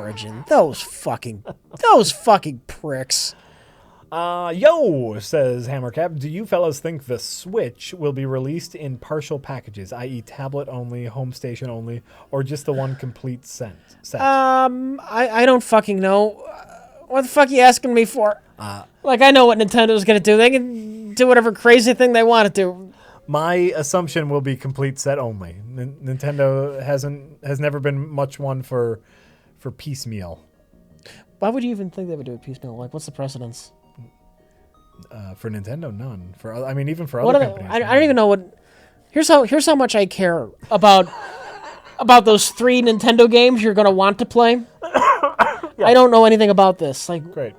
Origin. Those fucking pricks. Yo, says Hammercap, do you fellas think the Switch will be released in partial packages, i.e. tablet only, home station only, or just the one complete set? I don't fucking know. What the fuck are you asking me for? Like, I know what Nintendo's gonna do. They can do whatever crazy thing they want to do. My assumption will be complete set only. Nintendo has never been much one for piecemeal. Why would you even think they would do it piecemeal? Like, what's the precedence? For Nintendo, none. Even for other companies. I don't even know what. Here's how much I care about those 3 Nintendo games you're gonna want to play. Yeah. I don't know anything about this. Like, great.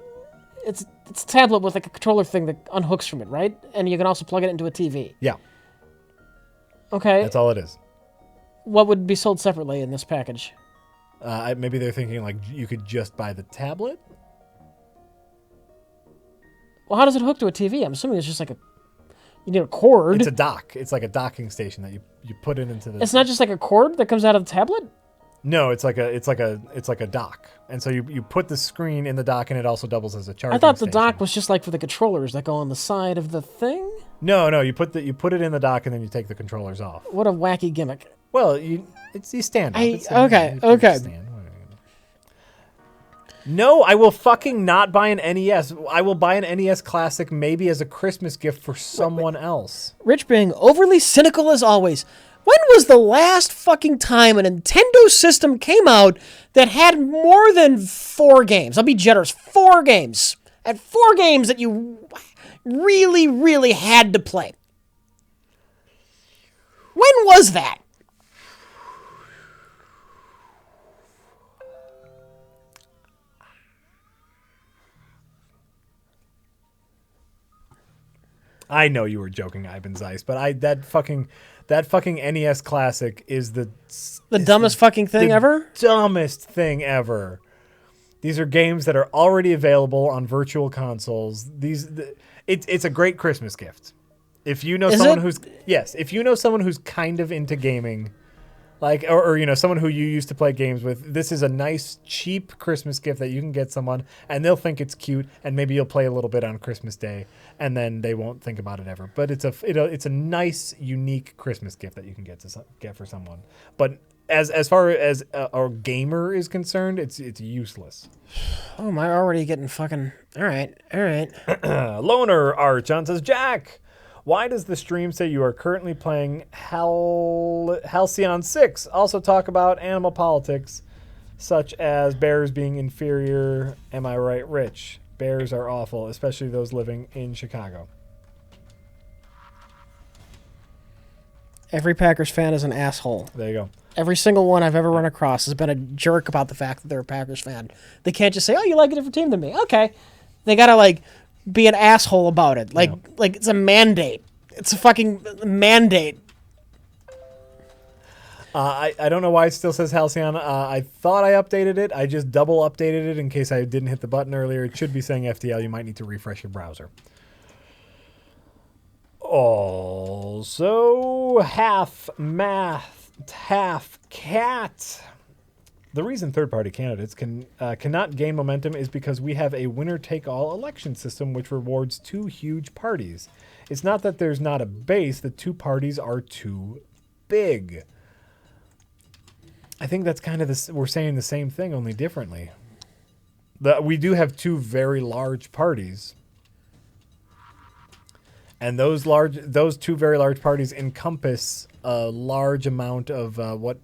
It's a tablet with like a controller thing that unhooks from it, right? And you can also plug it into a TV. Yeah. Okay. That's all it is. What would be sold separately in this package? Maybe they're thinking like you could just buy the tablet. Well, how does it hook to a TV? I'm assuming it's just like you need a cord. It's a dock. It's like a docking station that you put it into the. It's not just like a cord that comes out of the tablet? No, it's like a dock, and so you put the screen in the dock, and it also doubles as a charging. I thought the station. dock was just like for the controllers that go on the side of the thing. No, you put it in the dock, and then you take the controllers off. What a wacky gimmick! Well, you stand up. Okay. No, I will fucking not buy an NES. I will buy an NES Classic maybe as a Christmas gift for someone else. Rich being overly cynical as always. When was the last fucking time a Nintendo system came out that had more than 4 games? I'll be generous. 4 games. And 4 games that you really, really had to play. When was that? I know you were joking, Ivan Zeiss, but that fucking NES Classic is the dumbest fucking thing ever? Dumbest thing ever. These are games that are already available on virtual consoles. It's a great Christmas gift. If you know if you know someone who's kind of into gaming, like or someone who you used to play games with, this is a nice cheap Christmas gift that you can get someone, and they'll think it's cute, and maybe you'll play a little bit on Christmas Day, and then they won't think about it ever. But it's a nice, unique Christmas gift that you can get for someone. But as far as a gamer is concerned, it's useless. Oh, am I already getting fucking... All right. Loner Archon says, Jack, why does the stream say you are currently playing Halcyon 6? Also talk about animal politics, such as bears being inferior. Am I right, Rich? Bears are awful, especially those living in Chicago. Every Packers fan is an asshole. There you go. Every single one I've ever run across has been a jerk about the fact that they're a Packers fan. They can't just say, oh, you like a different team than me. Okay. They gotta, be an asshole about it. Like it's a mandate. It's a fucking mandate. I don't know why it still says Halcyon. I thought I updated it. I just double updated it in case I didn't hit the button earlier. It should be saying FTL. You might need to refresh your browser. Also, half math, half cat. The reason third-party candidates cannot gain momentum is because we have a winner-take-all election system which rewards 2 huge parties. It's not that there's not a base. The 2 parties are too big. I think that's kind of we're saying the same thing, only differently. We do have 2 very large parties. And those 2 very large parties encompass a large amount of what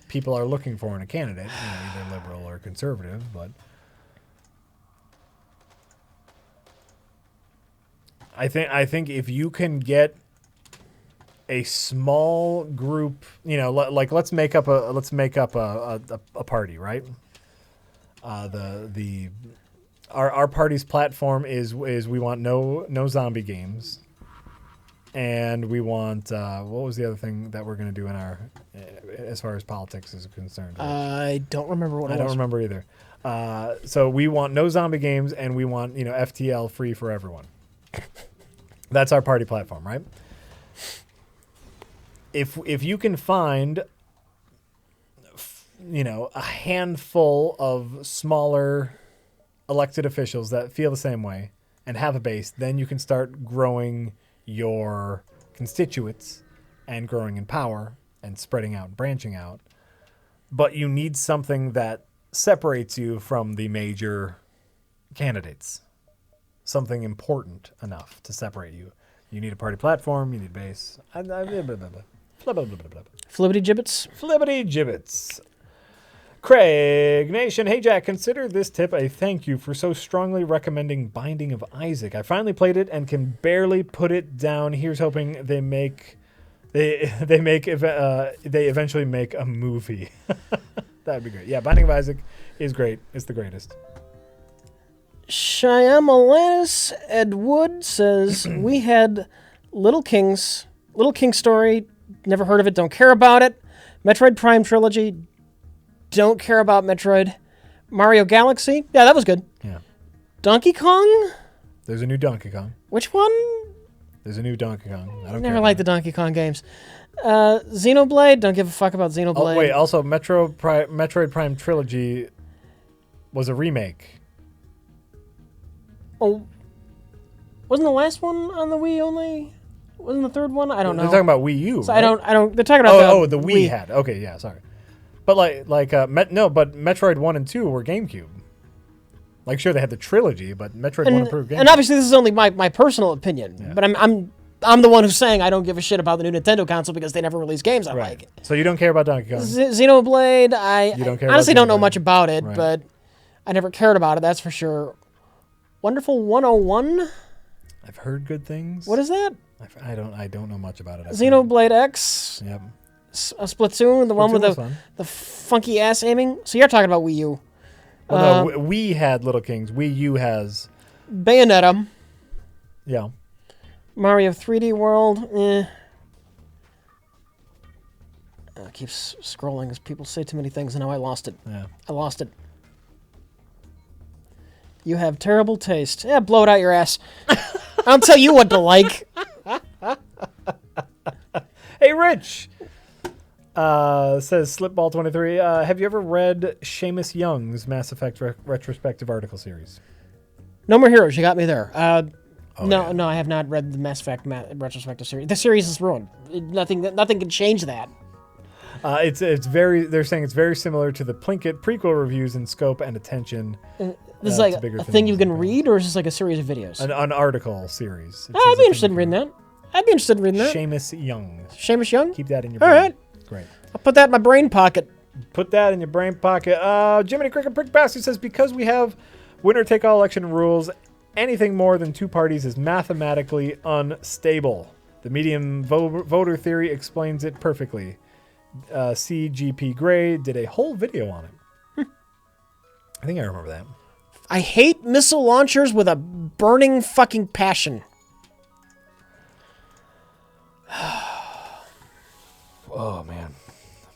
people are looking for in a candidate, either liberal or conservative. But I think if you can get a small group, let's make up a party, right? Our party's platform is we want no zombie games. And we want, what was the other thing that we're going to do in our, as far as politics is concerned? I don't remember what it was. I don't remember either. So we want no zombie games, and we want, FTL free for everyone. That's our party platform, right? If you can find a handful of smaller elected officials that feel the same way and have a base, then you can start growing your constituents and growing in power and spreading out, branching out. But you need something that separates you from the major candidates. Something important enough to separate you. You need a party platform, you need base. Flibbity gibbets. Flibbity gibbets. Craig Nation, hey Jack, consider this tip a thank you for so strongly recommending Binding of Isaac. I finally played it and can barely put it down. Here's hoping they eventually make a movie. That'd be great. Yeah, Binding of Isaac is great. It's the greatest. Shyamalan Ed Wood says, we had Little King Story, never heard of it, don't care about it. Metroid Prime Trilogy, don't care about Metroid. Mario Galaxy, yeah, that was good. Yeah. Donkey Kong? There's a new Donkey Kong. Which one? There's a new Donkey Kong. I never liked the Donkey Kong games. Xenoblade, don't give a fuck about Xenoblade. Oh, wait, also Metroid Prime Trilogy was a remake. Oh, wasn't the last one on the Wii only? Wasn't the third one? I don't know. They're talking about Wii U. So right? I don't. They're talking about the Wii had. Okay, yeah, sorry. But but Metroid 1 and 2 were GameCube. Like, sure, they had the trilogy, but Metroid 1 improved GameCube. And obviously, this is only my personal opinion. Yeah. But I'm the one who's saying I don't give a shit about the new Nintendo console because they never release games I like. So you don't care about Donkey Kong? Xenoblade, I honestly don't know much about it, right. But I never cared about it, that's for sure. Wonderful 101? I've heard good things. What is that? I don't know much about it. Xenoblade X? Yep. Splatoon, the one with the funky ass aiming? So you're talking about Wii U. Well, no, we had Little Kings. Wii U has... Bayonetta. Yeah. Mario 3D World, I keep scrolling as people say too many things, and now I lost it. Yeah. I lost it. You have terrible taste. Yeah, blow it out your ass. I'll tell you what to like. Hey, Rich! Says Slipball23, have you ever read Seamus Young's Mass Effect retrospective article series? No More Heroes, you got me there. No, I have not read the Mass Effect retrospective series. The series is ruined. Nothing can change that. They're saying it's very similar to the Plinkett prequel reviews in scope and attention. This is like a thing you can read, or is this like a series of videos? An article series. I'd be interested in reading that. Seamus Young. Seamus Young? Keep that in your brain. All right. Great. I'll put that in my brain pocket. Put that in your brain pocket. Jiminy Cricket Prick Bastard says, because we have winner-take-all election rules, anything more than two parties is mathematically unstable. The median voter theory explains it perfectly. CGP Gray did a whole video on it. I think I remember that. I hate missile launchers with a burning fucking passion. Oh, man.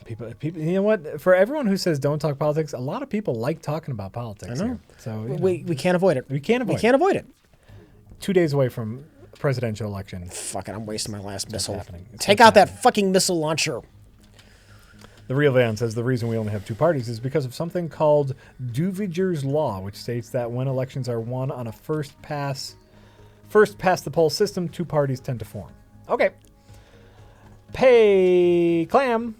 People, you know what? For everyone who says don't talk politics, a lot of people like talking about politics. I know. Here. So we can't avoid it. We can't avoid it. 2 days away from presidential election. Fuck it, I'm wasting my last missile. Take out that fucking missile launcher. The Real Van says the reason we only have two parties is because of something called Duviger's Law, which states that when elections are won on a first past the poll system, two parties tend to form. Okay. Pay Clam.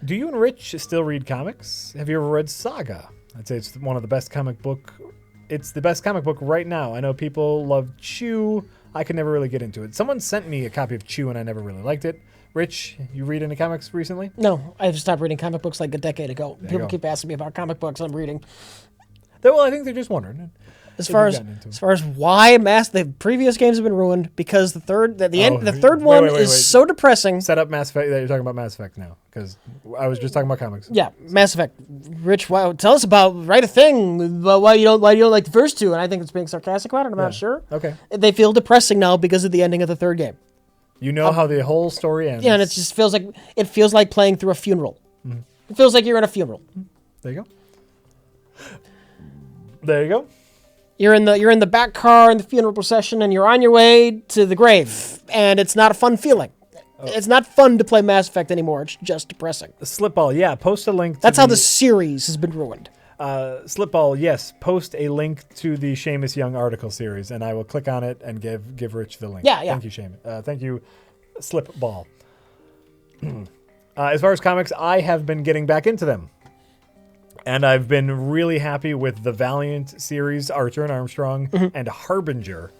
Do you and Rich still read comics? Have you ever read Saga? I'd say it's one of the best comic book. It's the best comic book right now. I know people love Chew. I could never really get into it. Someone sent me a copy of Chew and I never really liked it. Rich, you read any comics recently? No, I've stopped reading comic books like a decade ago. People keep asking me about comic books I'm reading. Well, I think they're just wondering. As far as why the previous games have been ruined, because the third one is so depressing. Set up Mass Effect. You're talking about Mass Effect now, because I was just talking about comics. Yeah, Mass Effect. Rich, tell us write a thing about why you don't like the first two, and I think it's being sarcastic about it. I'm not sure. Okay. They feel depressing now because of the ending of the third game. You know how the whole story ends. Yeah, and it just feels like playing through a funeral. Mm-hmm. It feels like you're in a funeral. There you go. You're in the back car in the funeral procession, and you're on your way to the grave, and it's not a fun feeling. It's not fun to play Mass Effect anymore. It's just depressing. Slipball, yeah. Post a link. That's how the series has been ruined. Slipball, yes. Post a link to the Seamus Young article series, and I will click on it and give Rich the link. Yeah. Thank you, Seamus. Thank you, Slipball. As far as comics, I have been getting back into them. And I've been really happy with the Valiant series, Archer and Armstrong, and Harbinger.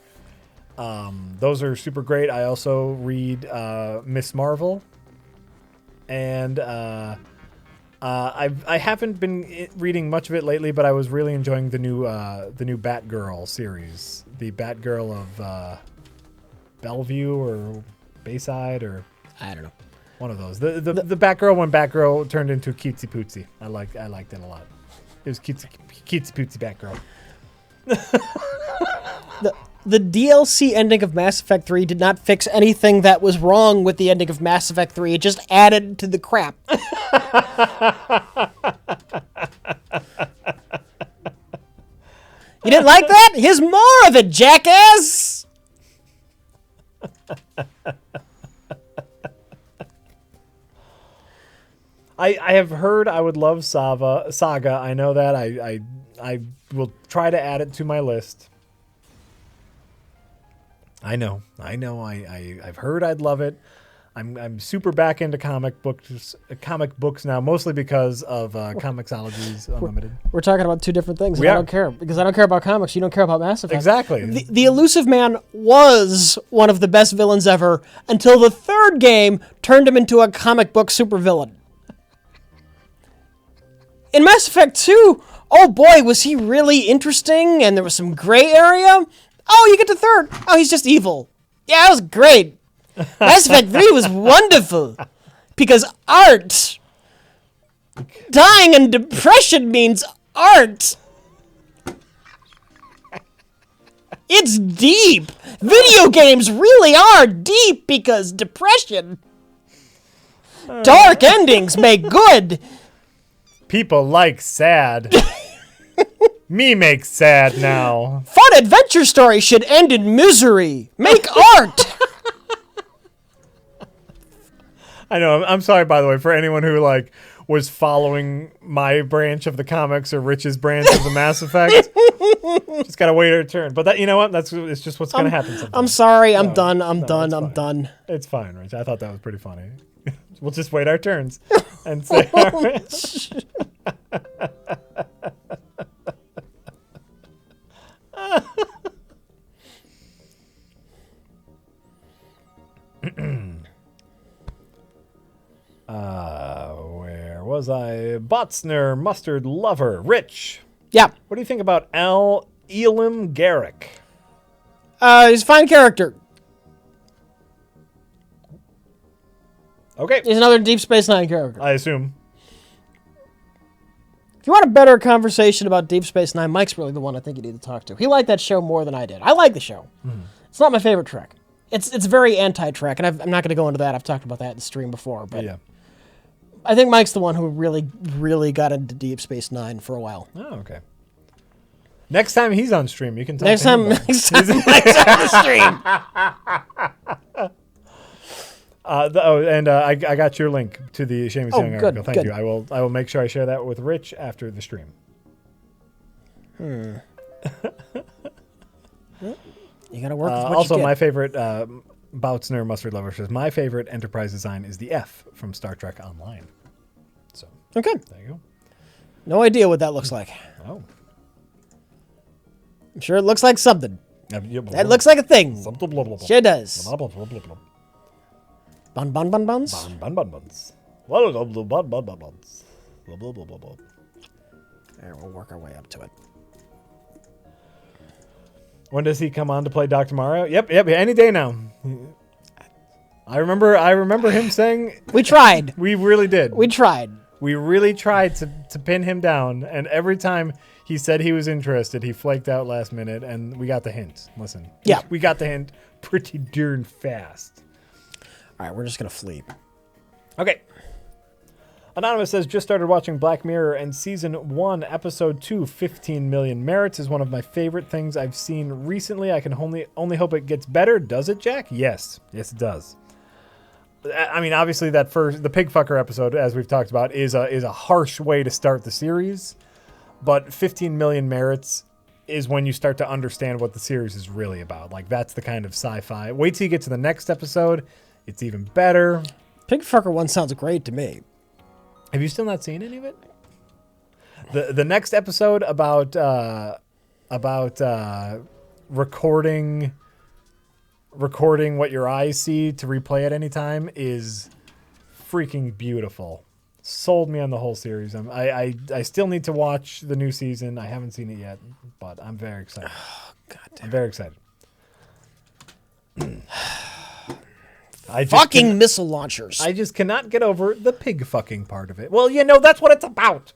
Those are super great. I also read Miss Marvel. And I haven't been reading much of it lately, but I was really enjoying the new Batgirl series. The Batgirl of Bellevue or Bayside or... I don't know. One of those. The Batgirl when Batgirl turned into Cutesy Pootsy. I liked it a lot. It was Cutesy Pootsy Batgirl. The DLC ending of Mass Effect 3 did not fix anything that was wrong with the ending of Mass Effect 3. It just added to the crap. You didn't like that? Here's more of it, jackass! I have heard I would love Saga. I know that. I will try to add it to my list. I know. I've heard I'd love it. I'm super back into comic books now, mostly because of Comixology's Unlimited. We're talking about two different things. I don't care because I don't care about comics. You don't care about Mass Effect. Exactly. The Elusive Man was one of the best villains ever until the third game turned him into a comic book supervillain. In Mass Effect 2, oh boy, was he really interesting, and there was some gray area. Oh, you get to third. Oh, he's just evil. Yeah, that was great. Mass Effect 3 was wonderful. Because art. Dying in depression means art. It's deep. Video games really are deep because depression. Dark endings make good. People like sad. Me makes sad now. Fun adventure story should end in misery. Make art. I know. I'm sorry, by the way, for anyone who was following my branch of the comics or Rich's branch of the Mass Effect. Just gotta wait our turn. But that, you know what? It's just what's gonna happen sometimes. I'm sorry. I'm done. I'm done. It's fine, Rich. I thought that was pretty funny. We'll just wait our turns and say, all right. Where was I? Botsner Mustard Lover. Rich. Yeah. What do you think about Elam Garrick? He's a fine character. Okay. He's another Deep Space Nine character. I assume. If you want a better conversation about Deep Space Nine, Mike's really the one I think you need to talk to. He liked that show more than I did. I like the show. It's not my favorite Trek. It's very anti-Trek, and I'm not going to go into that. I've talked about that in the stream before, but yeah. I think Mike's the one who really, really got into Deep Space Nine for a while. Oh, okay. Next time he's on stream, you can talk Next to him. Mike's on the stream. I got your link to the Seamus Young good, article. Thank you. I will make sure I share that with Rich after the stream. You gotta work with what Also, you get. my favorite Boutzner Mustard Lover says my favorite Enterprise design is the F from Star Trek Online. So okay. There you go. No idea what that looks like. Oh. I'm sure it looks like something. That That looks like a thing. Blah, blah, blah, blah. Sure does. Blah, blah, blah, blah, blah. Bun buns? Bun buns. Blah, blah, blah, blah, blah, blah, blah. Blah, blah, blah, blah, blah. There, we'll work our way up to it. When does he come on to play Dr. Mario? Yep, any day now. I remember him saying We tried. we really did. We tried. We really tried to pin him down, and every time he said he was interested, he flaked out last minute, and we got the hint. Listen. Yeah. We got the hint pretty darn fast. All right, we're just going to flee. Okay. Anonymous says, just started watching Black Mirror, and Season 1, Episode 2, 15 Million Merits is one of my favorite things I've seen recently. I can only hope it gets better. Does it, Jack? Yes. Yes, it does. I mean, obviously the pig fucker episode, as we've talked about, is a harsh way to start the series. But 15 million merits is when you start to understand what the series is really about. Like, that's the kind of sci-fi. Wait till you get to the next episode. It's even better. Pigfucker one sounds great to me. Have you still not seen any of it? The next episode about recording what your eyes see to replay at any time is freaking beautiful. Sold me on the whole series. I still need to watch the new season. I haven't seen it yet, but I'm very excited. Oh, God damn. I'm very excited. Fucking missile launchers. I just cannot get over the pig fucking part of it. Well, you know, that's what it's about.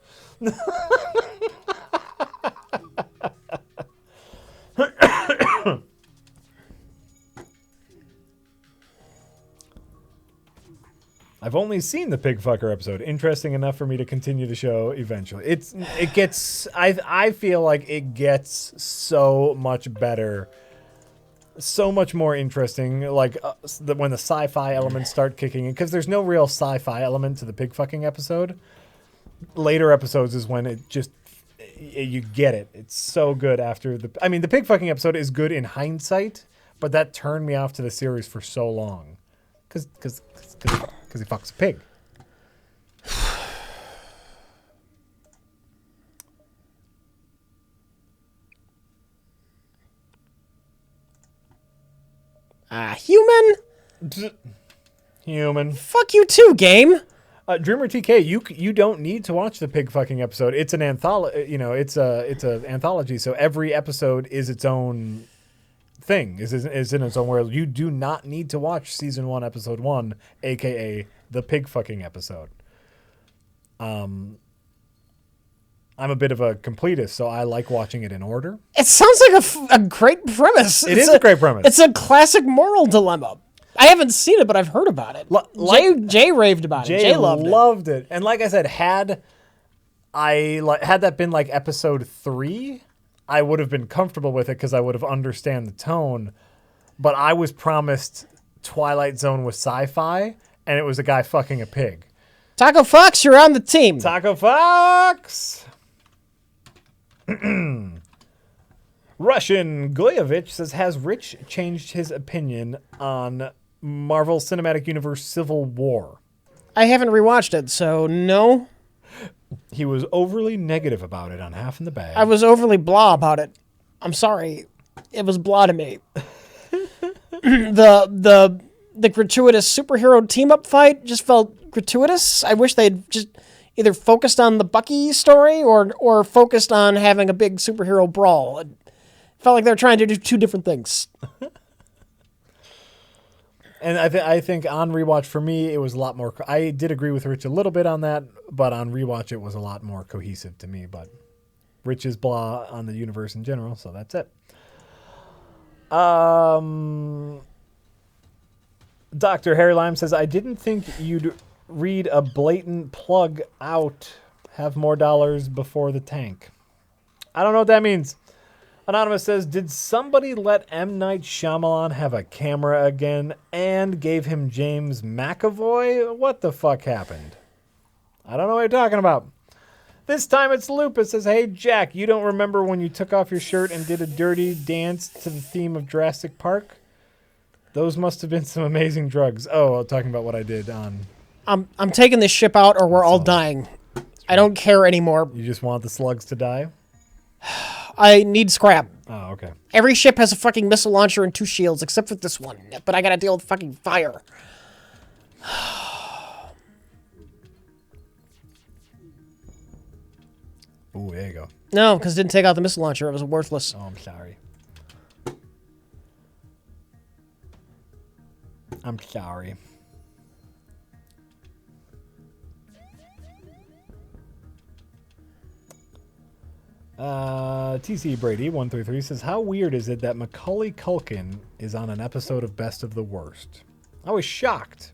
I've only seen the pig fucker episode. Interesting enough for me to continue the show eventually. I feel like it gets so much better, so much more interesting. Like when the sci-fi elements start kicking in, because there's no real sci-fi element to the pig fucking episode. Later episodes is when it just you get it. It's so good after the. I mean, the pig fucking episode is good in hindsight, but that turned me off to the series for so long, because he fucks a pig. Human. Fuck you too, game. Dreamer TK, you don't need to watch the pig fucking episode. It's an anthology. You know, it's a anthology. So every episode is its own thing. Is in its own world. You do not need to watch season 1, episode 1, aka the pig fucking episode. I'm a bit of a completist, so I like watching it in order. It sounds like a great premise. It is a great premise. It's a classic moral dilemma. I haven't seen it, but I've heard about it. Jay raved about it. Jay loved it. And like I said, had that been like episode 3, I would have been comfortable with it because I would have understand the tone. But I was promised Twilight Zone with sci-fi, and it was a guy fucking a pig. Taco Fox, you're on the team. Taco Fox! Russian Goyevich says, has Rich changed his opinion on Marvel Cinematic Universe Civil War? I haven't rewatched it, so no. He was overly negative about it on Half in the Bag. I was overly blah about it. I'm sorry. It was blah to me. The gratuitous superhero team-up fight just felt gratuitous. I wish they'd just either focused on the Bucky story or focused on having a big superhero brawl. It felt like they were trying to do two different things. And I think on rewatch for me, it was a lot more. I did agree with Rich a little bit on that, but on rewatch, it was a lot more cohesive to me. But Rich is blah on the universe in general, so that's it. Dr. Harry Lime says, I didn't think you'd read a blatant plug out, have more dollars before the tank. I don't know what that means. Anonymous says, did somebody let M. Night Shyamalan have a camera again and gave him James McAvoy? What the fuck happened? I don't know what you're talking about. This time it's Lupus says, hey, Jack, you don't remember when you took off your shirt and did a dirty dance to the theme of Jurassic Park? Those must have been some amazing drugs. Oh, talking about what I did on... I'm taking this ship out or we're all dying. I don't care anymore. You just want the slugs to die? I need scrap. Oh, okay. Every ship has a fucking missile launcher and 2 shields, except for this one. But I gotta deal with fucking fire. Ooh, there you go. No, because it didn't take out the missile launcher. It was worthless. Oh, I'm sorry. I'm sorry. TC Brady 133 says, how weird is it that Macaulay Culkin is on an episode of Best of the Worst? I was shocked.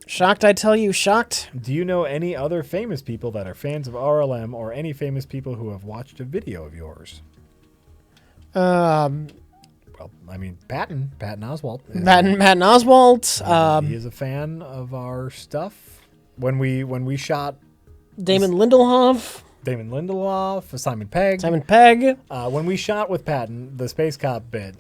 Shocked, I tell you, shocked. Do you know any other famous people that are fans of RLM or any famous people who have watched a video of yours? Well, I mean, Patton Oswalt. Patton Oswalt. He is a fan of our stuff. When we shot Damon Lindelof. Simon Pegg. When we shot with Patton, the Space Cop bit,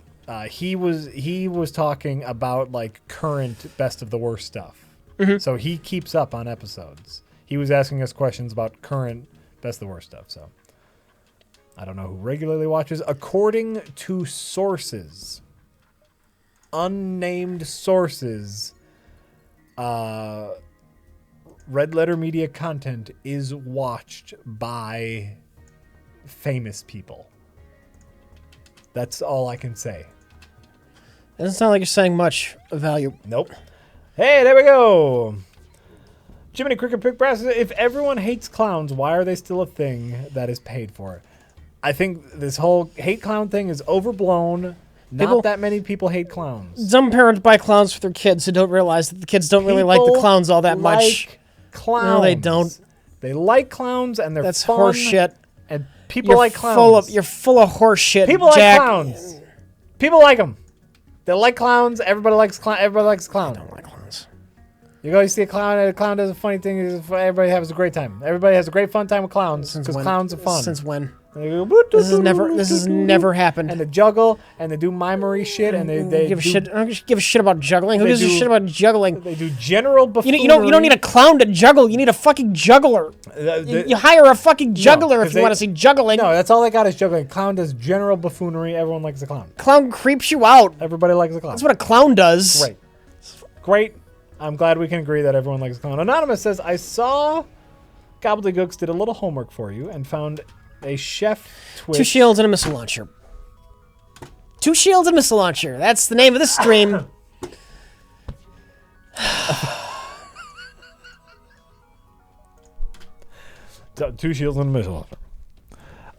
he was talking about like current best of the worst stuff. Mm-hmm. So he keeps up on episodes. He was asking us questions about current best of the worst stuff. So I don't know who regularly watches. According to sources, unnamed sources, Red Letter Media content is watched by famous people. That's all I can say. Doesn't sound like you're saying much of value. Nope. Hey, there we go. Jiminy Cricket Pick Brass. If everyone hates clowns, why are they still a thing that is paid for? I think this whole hate clown thing is overblown. Not that many people hate clowns. Some parents buy clowns for their kids who don't realize that the kids don't really like the clowns all that much. Clowns. No, they don't. They like clowns and they're That's fun. horse shit. And people like clowns. You're full of horse shit, People Jack. like clowns. People like them. They like clowns. Everybody likes clowns. Everybody likes clowns. I don't like clowns. You go, you see a clown, and a clown does a funny thing. Everybody has a great time. Everybody has a great fun time with clowns because clowns are fun. Since when? And they go, This has never happened. And they juggle and they do mimery shit and they give a shit. I don't give a shit about juggling. Who gives a shit about juggling? They do general buffoonery. You don't need a clown to juggle. You need a fucking juggler. You hire a fucking juggler if you want to see juggling. No, that's all they got is juggling. Clown does general buffoonery. Everyone likes a clown. Clown creeps you out. Everybody likes a clown. That's what a clown does. Great. I'm glad we can agree that everyone likes a clown. Anonymous says, I saw Gobbledygooks did a little homework for you and found a chef Twitch. 2 shields and a missile launcher. 2 shields and a missile launcher. That's the name of the stream. 2 shields and a missile launcher.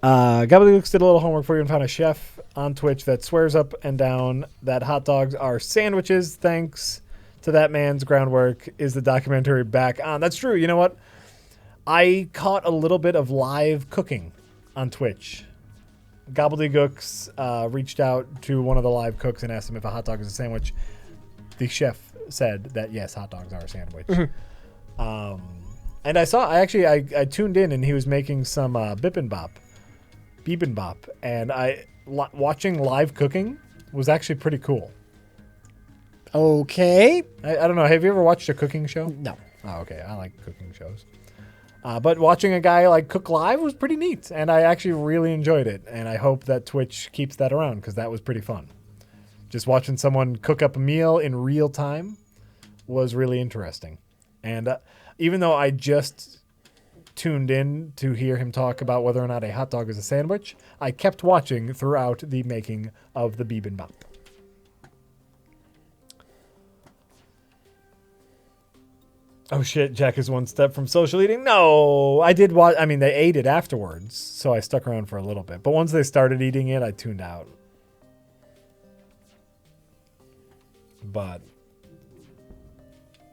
Gobbledygooks did a little homework for you and found a chef on Twitch that swears up and down that hot dogs are sandwiches. Thanks to that man's groundwork is the documentary back on. That's true. You know what? I caught a little bit of live cooking on Twitch. Gobbledygooks reached out to one of the live cooks and asked him if a hot dog is a sandwich. The chef said that yes, hot dogs are a sandwich. Mm-hmm. And I tuned in and he was making some bibimbap, and watching live cooking was actually pretty cool. Okay. I don't know. Have you ever watched a cooking show? No. Oh, okay. I like cooking shows. But watching a guy like cook live was pretty neat, and I actually really enjoyed it. And I hope that Twitch keeps that around because that was pretty fun. Just watching someone cook up a meal in real time was really interesting. And even though I just tuned in to hear him talk about whether or not a hot dog is a sandwich, I kept watching throughout the making of the bibimbap. Oh shit, Jack is one step from social eating. No, I did watch. I mean, they ate it afterwards, so I stuck around for a little bit. But once they started eating it, I tuned out. But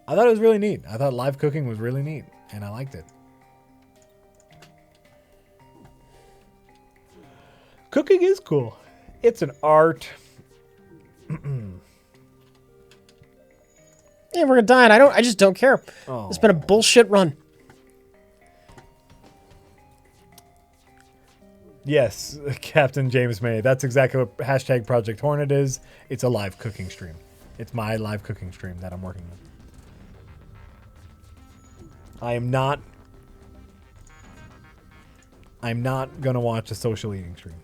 I thought it was really neat. I thought live cooking was really neat, and I liked it. Cooking is cool. It's an art. Yeah, we're gonna die, and I just don't care. Oh. It's been a bullshit run. Yes, Captain James May. That's exactly what hashtag Project Hornet is. It's a live cooking stream. It's my live cooking stream that I'm working on. I'm not gonna watch a social eating stream.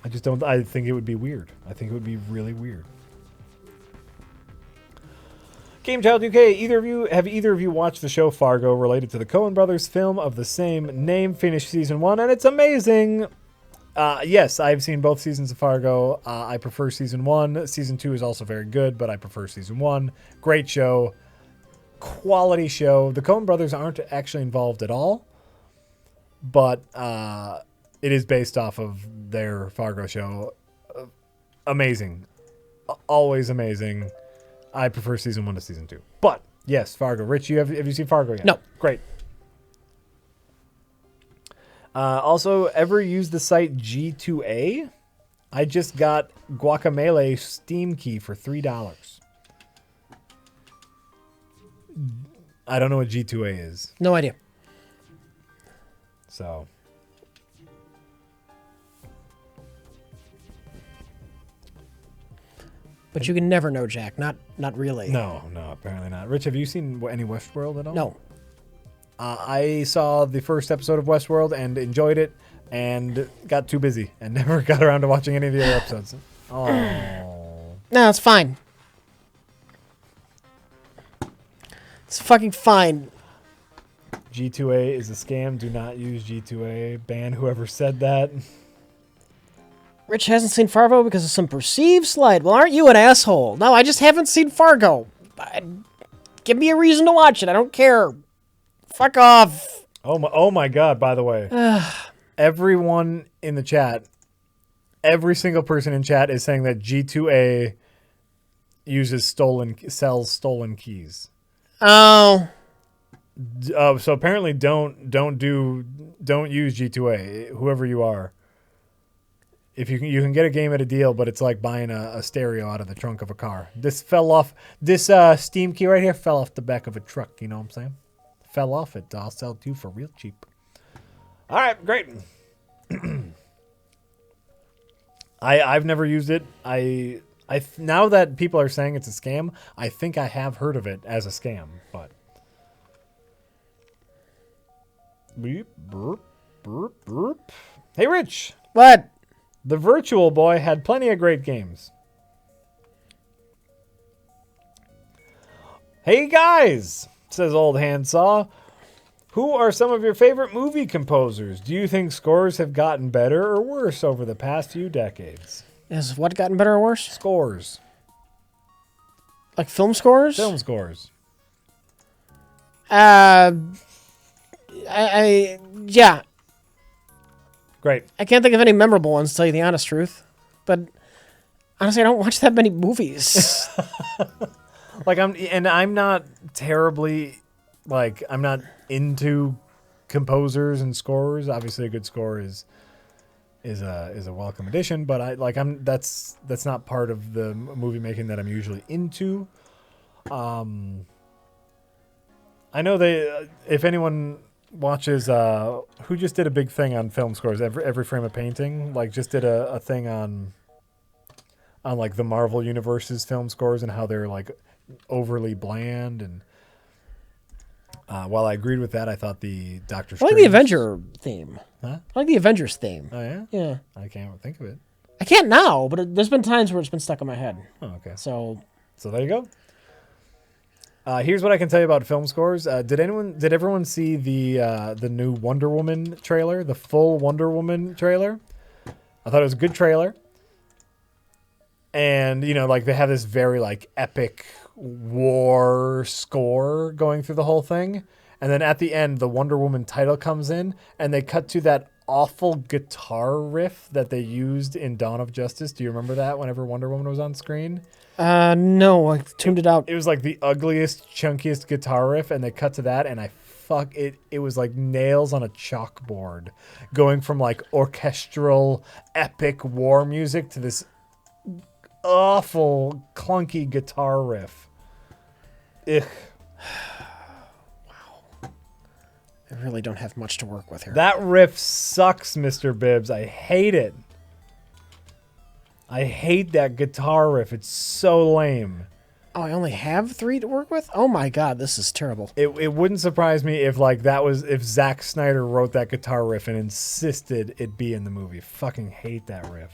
I just don't. I think it would be weird. I think it would be really weird. Game Child UK, have either of you watched the show Fargo related to the Coen brothers film of the same name? Finished season 1 and it's amazing. Yes, I've seen both seasons of Fargo. I prefer season 1. Season 2 is also very good, but I prefer season 1. Great show. Quality show. The Coen brothers aren't actually involved at all, but it is based off of their Fargo show. Amazing. Always amazing. I prefer season 1 to season 2. But, yes, Fargo. Rich, have you seen Fargo yet? No. Great. Also, ever use the site G2A? I just got Guacamelee Steam key for $3. I don't know what G2A is. No idea. So. But you can never know, Jack. Not really. No, apparently not. Rich, have you seen any Westworld at all? No. I saw the first episode of Westworld and enjoyed it and got too busy and never got around to watching any of the other episodes. Oh. No, it's fine. It's fucking fine. G2A is a scam. Do not use G2A. Ban whoever said that. Rich hasn't seen Fargo because of some perceived slight. Well, aren't you an asshole? No, I just haven't seen Fargo. Give me a reason to watch it. I don't care. Fuck off. Oh my God, by the way. Everyone in the chat, every single person in chat is saying that G2A sells stolen keys. Oh. So apparently don't use G2A, whoever you are. If you can get a game at a deal, but it's like buying a stereo out of the trunk of a car. This Steam key right here fell off the back of a truck, you know what I'm saying? Fell off it. I'll sell it to you for real cheap. All right, great. I've never used it. Now that people are saying it's a scam, I think I have heard of it as a scam, but beep, burp, burp, burp. Hey Rich. What? The Virtual Boy had plenty of great games. Hey guys, says Old Handsaw. Who are some of your favorite movie composers? Do you think scores have gotten better or worse over the past few decades? Has what gotten better or worse? Scores. Like film scores? Film scores. Yeah. Great. I can't think of any memorable ones, to tell you the honest truth. But honestly, I don't watch that many movies. I'm not terribly, I'm not into composers and scores. Obviously, a good score is a welcome addition, but that's not part of the movie making that I'm usually into. I know if anyone watches who just did a big thing on film scores, every frame of painting, just did a thing on the Marvel Universe's film scores and how they're overly bland. And while I agreed with that, I thought the Doctor Strange... I like the Avenger theme. Huh? I like the Avengers theme. Oh yeah? Yeah. I can't think of it. I can't now, but there's been times where it's been stuck in my head. Oh, okay. So there you go. Here's what I can tell you about film scores. Did everyone see the new Wonder Woman trailer, the full Wonder Woman trailer? I thought it was a good trailer. And, they have this very, epic war score going through the whole thing. And then at the end, the Wonder Woman title comes in, and they cut to that awful guitar riff that they used in Dawn of Justice. Do you remember that whenever Wonder Woman was on screen? No, I tuned it out. It was the ugliest, chunkiest guitar riff, and they cut to that, and it was like nails on a chalkboard, going from orchestral, epic war music to this awful, clunky guitar riff. Ugh. Wow. I really don't have much to work with here. That riff sucks, Mr. Bibbs. I hate it. I hate that guitar riff. It's so lame. Oh, I only have 3 to work with? Oh my God, this is terrible. It wouldn't surprise me if Zack Snyder wrote that guitar riff and insisted it be in the movie. Fucking hate that riff.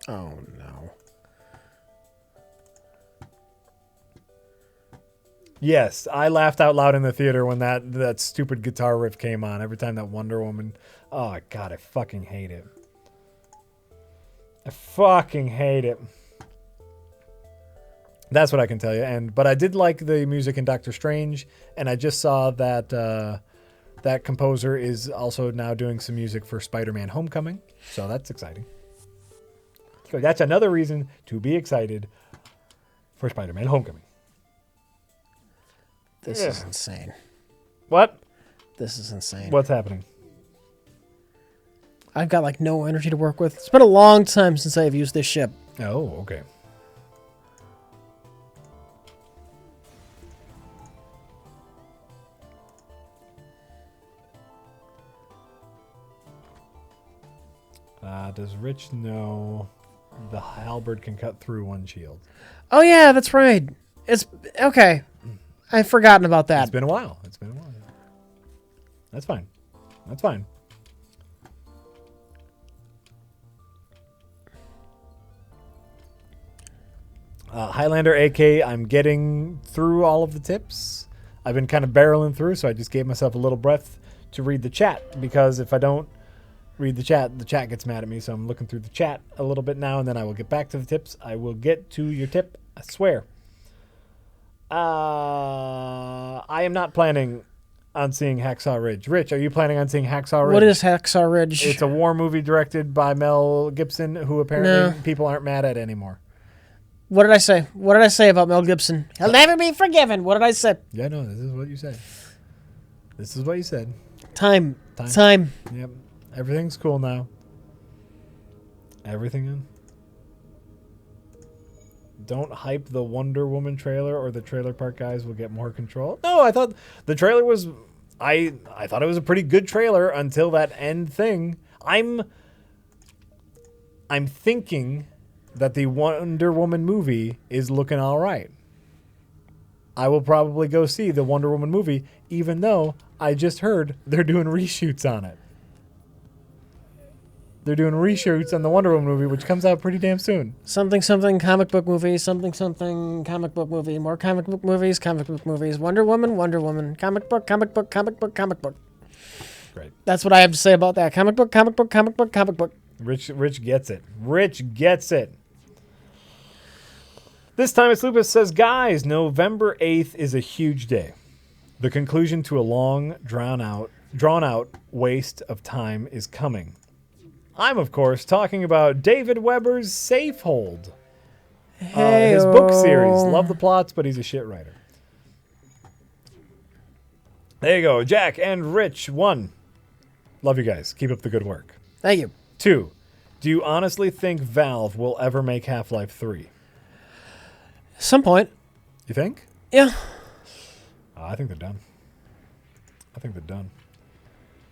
Oh no. Yes, I laughed out loud in the theater when that stupid guitar riff came on. Every time that Wonder Woman... Oh, God, I fucking hate it. I fucking hate it. That's what I can tell you. But I did like the music in Doctor Strange, and I just saw that that composer is also now doing some music for Spider-Man Homecoming, so that's exciting. So that's another reason to be excited for Spider-Man Homecoming. This is insane. What? This is insane. What's happening? I've got like no energy to work with. It's been a long time since I've used this ship. Oh, okay. Does Rich know the halberd can cut through one shield? Oh yeah, that's right. It's okay. I've forgotten about that. It's been a while. That's fine. That's fine. Highlander AK, I'm getting through all of the tips. I've been kind of barreling through, so I just gave myself a little breath to read the chat, because if I don't read the chat gets mad at me, so I'm looking through the chat a little bit now, and then I will get back to the tips. I will get to your tip, I swear. I am not planning on seeing Hacksaw Ridge. Rich, are you planning on seeing Hacksaw Ridge? What is Hacksaw Ridge? It's a war movie directed by Mel Gibson, who apparently people aren't mad at anymore. What did I say? What did I say about Mel Gibson? He'll never be forgiven. What did I say? Yeah, no, this is what you said. This is what you said. Time. Yep. Everything's cool now. Everything in. Don't hype the Wonder Woman trailer, or the Trailer Park guys will get more control. No, I thought the trailer was... I thought it was a pretty good trailer until that end thing. I'm thinking that the Wonder Woman movie is looking all right. I will probably go see the Wonder Woman movie, even though I just heard they're doing reshoots on it. They're doing reshoots on the Wonder Woman movie, which comes out pretty damn soon. Something comic book movie, something comic book movie, more comic book movies, Wonder Woman, comic book. Great. That's what I have to say about that. Comic book. Rich gets it. Rich gets it. This time it's Lupus says, guys, November 8th is a huge day. The conclusion to a long, drawn out waste of time is coming. I'm, of course, talking about David Weber's Safe Hold. His book series. Love the plots, but he's a shit writer. There you go. Jack and Rich. 1. Love you guys. Keep up the good work. Thank you. 2. Do you honestly think Valve will ever make Half-Life 3? Some point. You think? Yeah. I think they're done.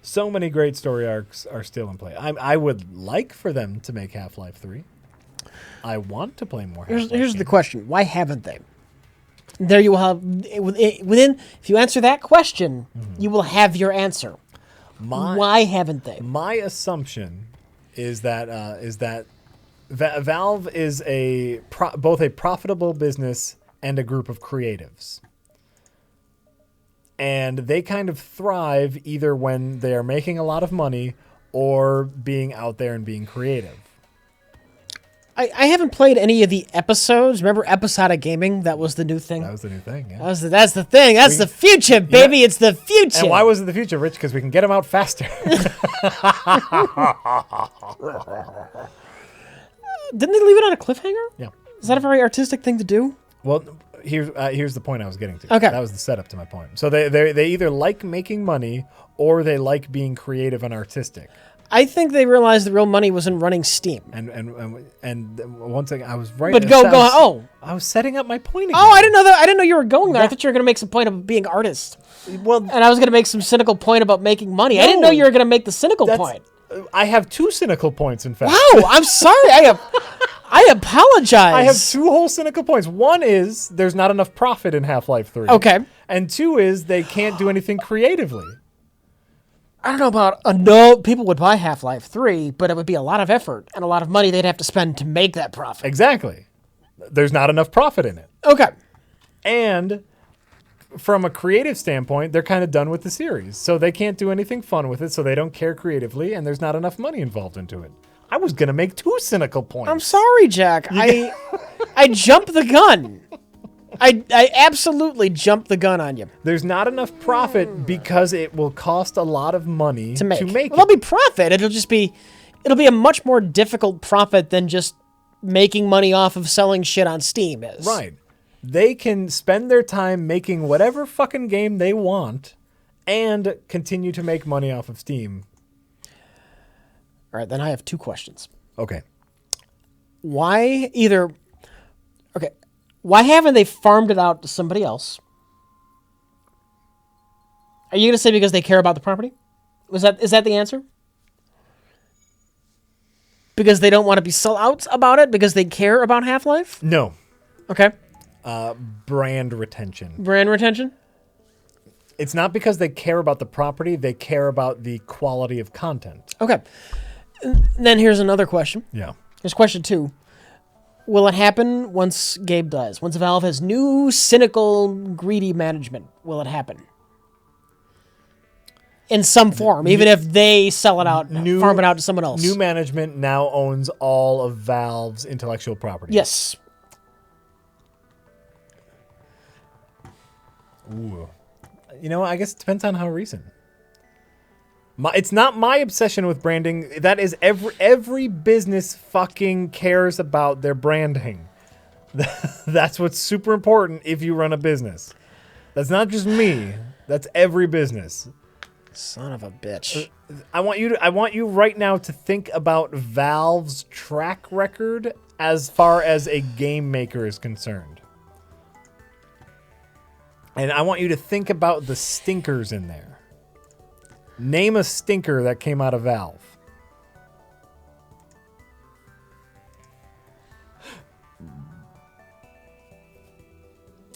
So many great story arcs are still in play. I would like for them to make Half-Life 3. I want to play more Half-Life Here's the games. question. Why haven't they? There you will have... within. If you answer that question, you will have your answer. Why haven't they? My assumption is that Valve is both a profitable business and a group of creatives. And they kind of thrive either when they are making a lot of money or being out there and being creative. I haven't played any of the episodes. Remember episodic gaming? That was the new thing. That was the new thing, yeah. That's the thing. That's the future, baby. It's the future. And why was it the future, Rich? Because we can get them out faster. Didn't they leave it on a cliffhanger? Yeah. Is that a very artistic thing to do? Well, here's the point I was getting to. Okay. That was the setup to my point. So they either like making money or they like being creative and artistic. I think they realized the real money was in running Steam. And once again, I was right. But go. Oh, I was setting up my point again. oh! I didn't know that. I didn't know you were going there. I thought you were going to make some point about being artists. Well, And I was going to make some cynical point about making money. I didn't know you were going to make the cynical point. I have 2 cynical points, in fact. Wow! I'm sorry. I apologize. I have 2 whole cynical points. One is there's not enough profit in Half-Life 3. Okay. And 2 is they can't do anything creatively. I don't know about no people would buy Half-Life 3, but it would be a lot of effort and a lot of money they'd have to spend to make that profit. Exactly. There's not enough profit in it. Okay. And from a creative standpoint, they're kind of done with the series. So they can't do anything fun with it, so they don't care creatively, and there's not enough money involved into it. I was going to make 2 cynical points. I'm sorry, Jack. I jumped the gun. I absolutely jumped the gun on you. There's not enough profit because it will cost a lot of money to make Well, it. there'll be profit. It'll be a much more difficult profit than just making money off of selling shit on Steam is. Right. They can spend their time making whatever fucking game they want and continue to make money off of Steam. All right, then I have two questions. Okay. Why haven't they farmed it out to somebody else? Are you going to say because they care about the property? Is that the answer? Because they don't want to be sellouts about it? Because they care about Half-Life? No. Okay. Brand retention. Brand retention? It's not because they care about the property. They care about the quality of content. Okay. Then here's another question. Yeah. Here's question 2. Will it happen once Gabe dies? Once Valve has new, cynical, greedy management, will it happen? In some form, even if they sell it out, farm it out to someone else. New management now owns all of Valve's intellectual property. Yes. Ooh. You know, I guess it depends on how recent. It's not my obsession with branding. That is every business fucking cares about their branding. That's what's super important if you run a business. That's not just me. That's every business. Son of a bitch. I want you right now to think about Valve's track record as far as a game maker is concerned. And I want you to think about the stinkers in there. Name a stinker that came out of Valve.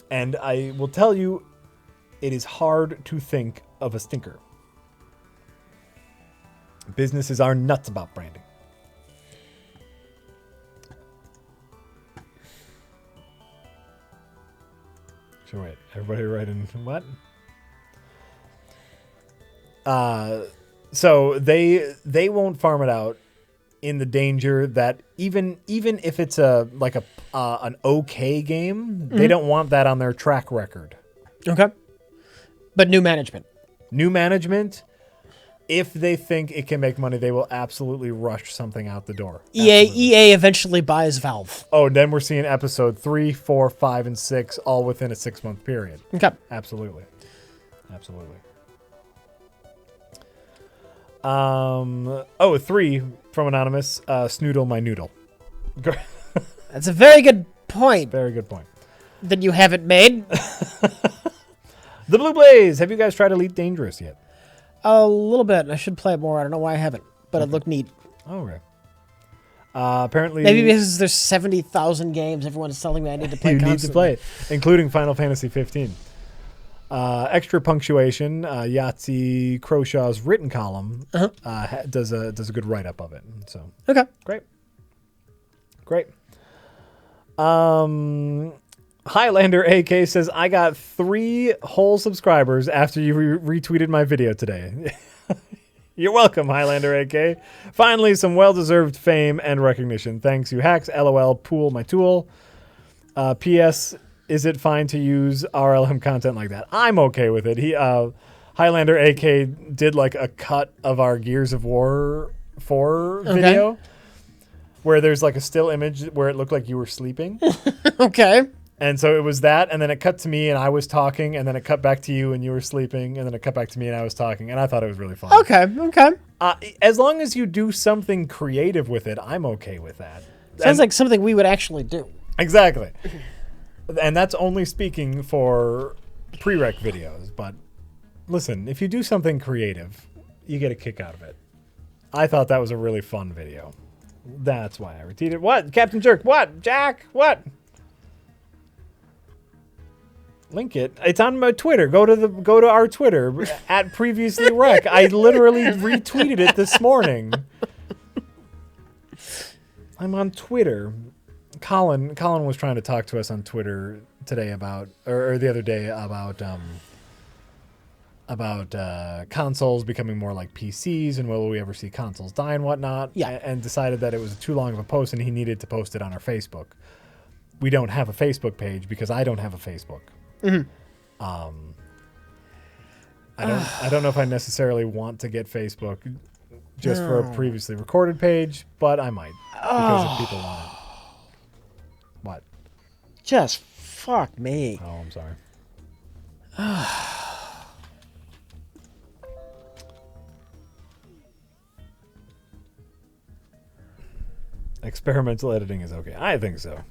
And I will tell you, it is hard to think of a stinker. Businesses are nuts about branding. So wait, everybody writing what? So they won't farm it out in the danger that even if it's an okay game, they don't want that on their track record. Okay. But new management. New management, if they think it can make money, they will absolutely rush something out the door. EA eventually buys Valve. Oh, and then we're seeing episode 3, 4, 5, and 6 all within a 6-month period. Okay. Absolutely. 3 from Anonymous. Snoodle my noodle. That's a very good point. Very good point. That you haven't made. The Blue Blaze. Have you guys tried Elite Dangerous yet? A little bit. I should play it more. I don't know why I haven't, but it looked neat. Oh, okay. Apparently, maybe because there's 70,000 games, everyone is telling me I need to play. You constantly. need to play it, including Final Fantasy 15. Extra punctuation. Yahtzee Crowshaw's written column does a good write up of it. So okay, great. Highlander AK says, I got 3 whole subscribers after you retweeted my video today. You're welcome, Highlander AK. Finally, some well-deserved fame and recognition. Thanks, you hacks. LOL, pool my tool. P.S. Is it fine to use RLM content like that? I'm okay with it. Highlander AK did like a cut of our Gears of War 4 video where there's like a still image where it looked like you were sleeping. Okay. And so it was that, and then it cut to me and I was talking, and then it cut back to you and you were sleeping, and then it cut back to me and I was talking, and I thought it was really fun. Okay. As long as you do something creative with it, I'm okay with that. Sounds like something we would actually do. Exactly. And that's only speaking for prereq videos, but listen, if you do something creative, you get a kick out of it. I thought that was a really fun video. That's why I retweeted. What? Captain Jerk? What? Jack? What? Link it. It's on my Twitter. Go to our Twitter at previously rec. I literally retweeted it this morning. I'm on Twitter. Colin was trying to talk to us on Twitter today or the other day about consoles becoming more like PCs and will we ever see consoles die and whatnot. Yeah. And decided that it was too long of a post and he needed to post it on our Facebook. We don't have a Facebook page because I don't have a Facebook. Mm-hmm. I don't know if I necessarily want to get Facebook just for a previously recorded page, but I might because if people want it. What? Just fuck me. Oh, I'm sorry. Experimental editing is okay. I think so.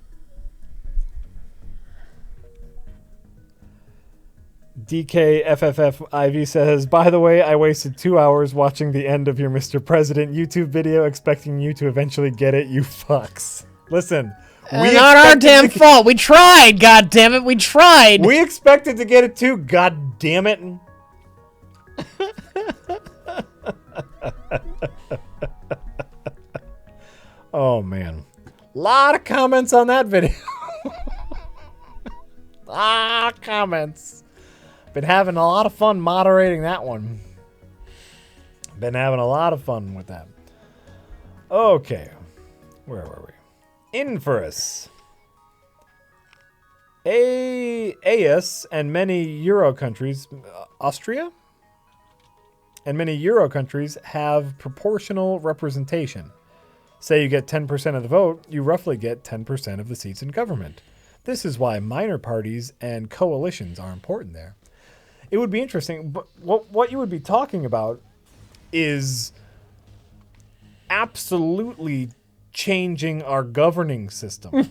DKFFFIV says, by the way, I wasted 2 hours watching the end of your Mr. President YouTube video expecting you to eventually get it, you fucks. Listen. Not our damn fault. We tried, god damn it. We tried. We expected to get it too, god damn it. Oh, man. Lot of comments on that video. Lot of comments. Been having a lot of fun moderating that one. Been having a lot of fun with that. Okay. Where were we? Inferus. AS and many Euro countries, Austria? And many Euro countries have proportional representation. Say you get 10% of the vote, you roughly get 10% of the seats in government. This is why minor parties and coalitions are important there. It would be interesting, but what you would be talking about is absolutely changing our governing system.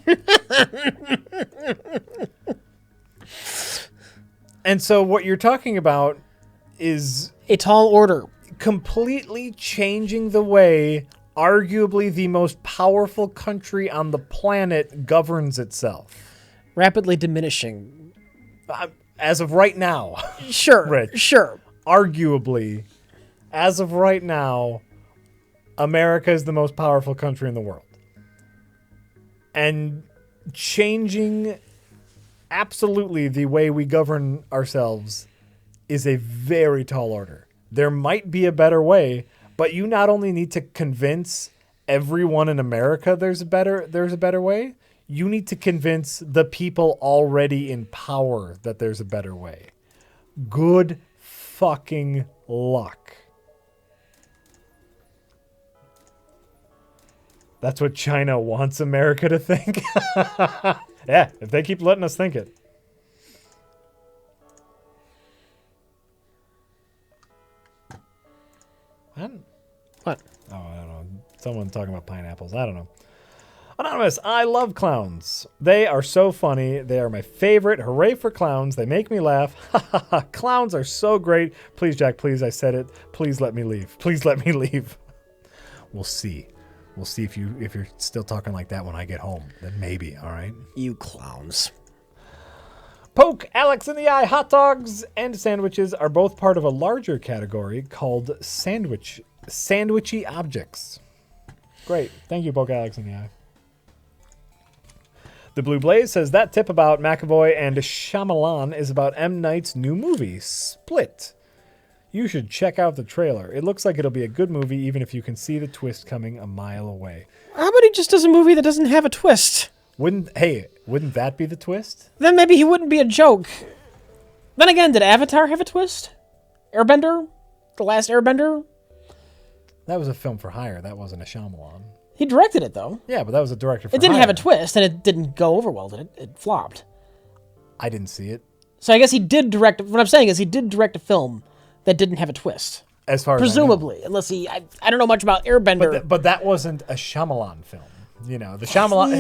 And so what you're talking about is a tall order. Completely changing the way arguably the most powerful country on the planet governs itself. Rapidly diminishing. As of right now. Sure. Rich, sure. Arguably, as of right now, America is the most powerful country in the world. And changing absolutely the way we govern ourselves is a very tall order. There might be a better way, but you not only need to convince everyone in America there's a better way, you need to convince the people already in power that there's a better way. Good fucking luck. That's what China wants America to think. Yeah, if they keep letting us think it. What? Oh, I don't know. Someone talking about pineapples. I don't know. Anonymous, I love clowns. They are so funny. They are my favorite. Hooray for clowns. They make me laugh. Clowns are so great. Please, Jack, please, I said it. Please let me leave. Please let me leave. We'll see. We'll see if you're still talking like that when I get home. Then maybe, all right? You clowns. Poke Alex in the eye. Hot dogs and sandwiches are both part of a larger category called sandwichy objects. Great. Thank you, Poke Alex in the eye. The Blue Blaze says that tip about McAvoy and Shyamalan is about M. Night's new movie, Split. You should check out the trailer. It looks like it'll be a good movie even if you can see the twist coming a mile away. How about he just does a movie that doesn't have a twist? Wouldn't that be the twist? Then maybe he wouldn't be a joke. Then again, did Avatar have a twist? Airbender? The Last Airbender? That was a film for hire. That wasn't a Shyamalan. He directed it, though. Yeah, but that was a director for hire. It didn't have a twist, and it didn't go over well, did it? It flopped. I didn't see it. So I guess he did direct... What I'm saying is he did direct a film that didn't have a twist. As far as presumably, unless he... I don't know much about Airbender. But that wasn't a Shyamalan film. You know, the Shyamalan...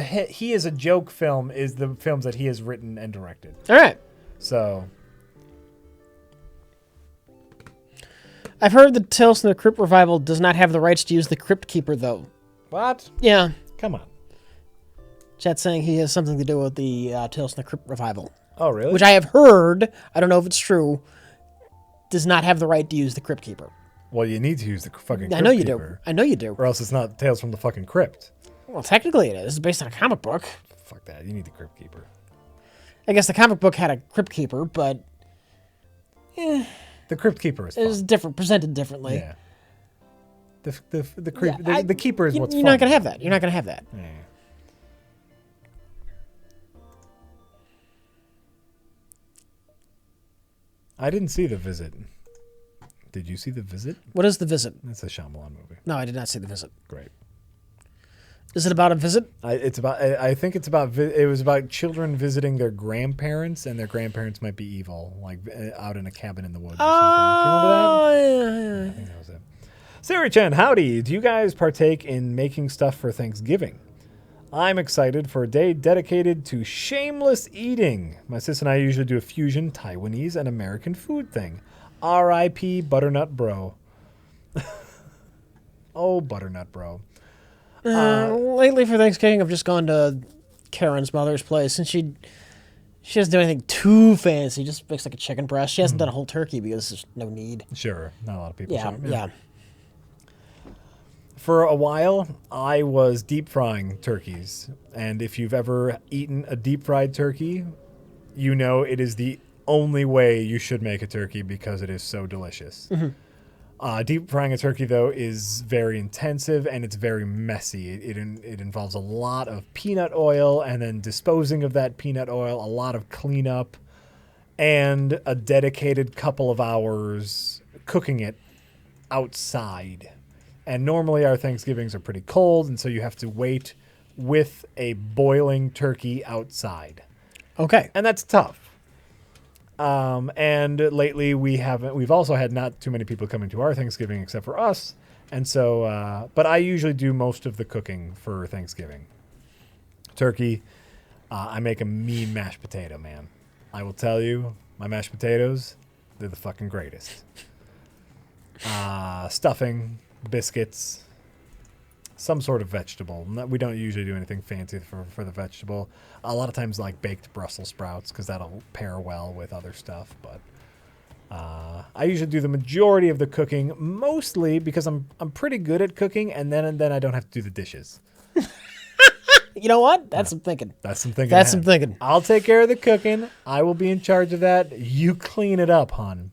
The He is a Joke film is the films that he has written and directed. All right. So... I've heard the Tales from the Crypt revival does not have the rights to use the Crypt Keeper, though. What? Yeah. Come on. Chat's saying he has something to do with the Tales from the Crypt revival. Oh, really? Which I have heard, I don't know if it's true, does not have the right to use the Crypt Keeper. Well, you need to use the fucking Crypt Keeper. I know you do. I know you do. Or else it's not Tales from the fucking Crypt. Well, technically it is. It's based on a comic book. Fuck that. You need the Crypt Keeper. I guess the comic book had a Crypt Keeper, but... The Crypt Keeper is fun. It was different, presented differently. Yeah. The Keeper is what's fun. You're not going to have that. You're not going to have that. Yeah. I didn't see The Visit. Did you see The Visit? What is The Visit? It's a Shyamalan movie. No, I did not see The Visit. Great. Is it about a visit? I think it's about. It was about children visiting their grandparents, and their grandparents might be evil, like out in a cabin in the woods or something. Do you remember that? Yeah. I think that was it. Sarah-chan, howdy. Do you guys partake in making stuff for Thanksgiving? I'm excited for a day dedicated to shameless eating. My sis and I usually do a fusion Taiwanese and American food thing. R.I.P. Butternut Bro. Oh, Butternut Bro. Lately for Thanksgiving, I've just gone to Karen's mother's place, and she doesn't do anything too fancy. Just makes like a chicken breast. She hasn't done a whole turkey because there's no need. Sure. Not a lot of people. Yeah. For a while, I was deep frying turkeys. And if you've ever eaten a deep fried turkey, you know it is the only way you should make a turkey because it is so delicious. Deep frying a turkey, though, is very intensive and it's very messy. It involves a lot of peanut oil and then disposing of that peanut oil, a lot of cleanup, and a dedicated couple of hours cooking it outside. And normally our Thanksgivings are pretty cold, and so you have to wait with a boiling turkey outside. Okay. And that's tough. And lately we've also had not too many people coming to our Thanksgiving except for us. And so, but I usually do most of the cooking for Thanksgiving. Turkey, I make a mean mashed potato, man. I will tell you, my mashed potatoes, they're the fucking greatest. Stuffing, biscuits, some sort of vegetable. We don't usually do anything fancy for the vegetable. A lot of times like baked Brussels sprouts because that'll pair well with other stuff. But I usually do the majority of the cooking, mostly because I'm pretty good at cooking, and then I don't have to do the dishes. You know what? That's some thinking. That's some thinking. That's some thinking. I'll take care of the cooking. I will be in charge of that. You clean it up, hon.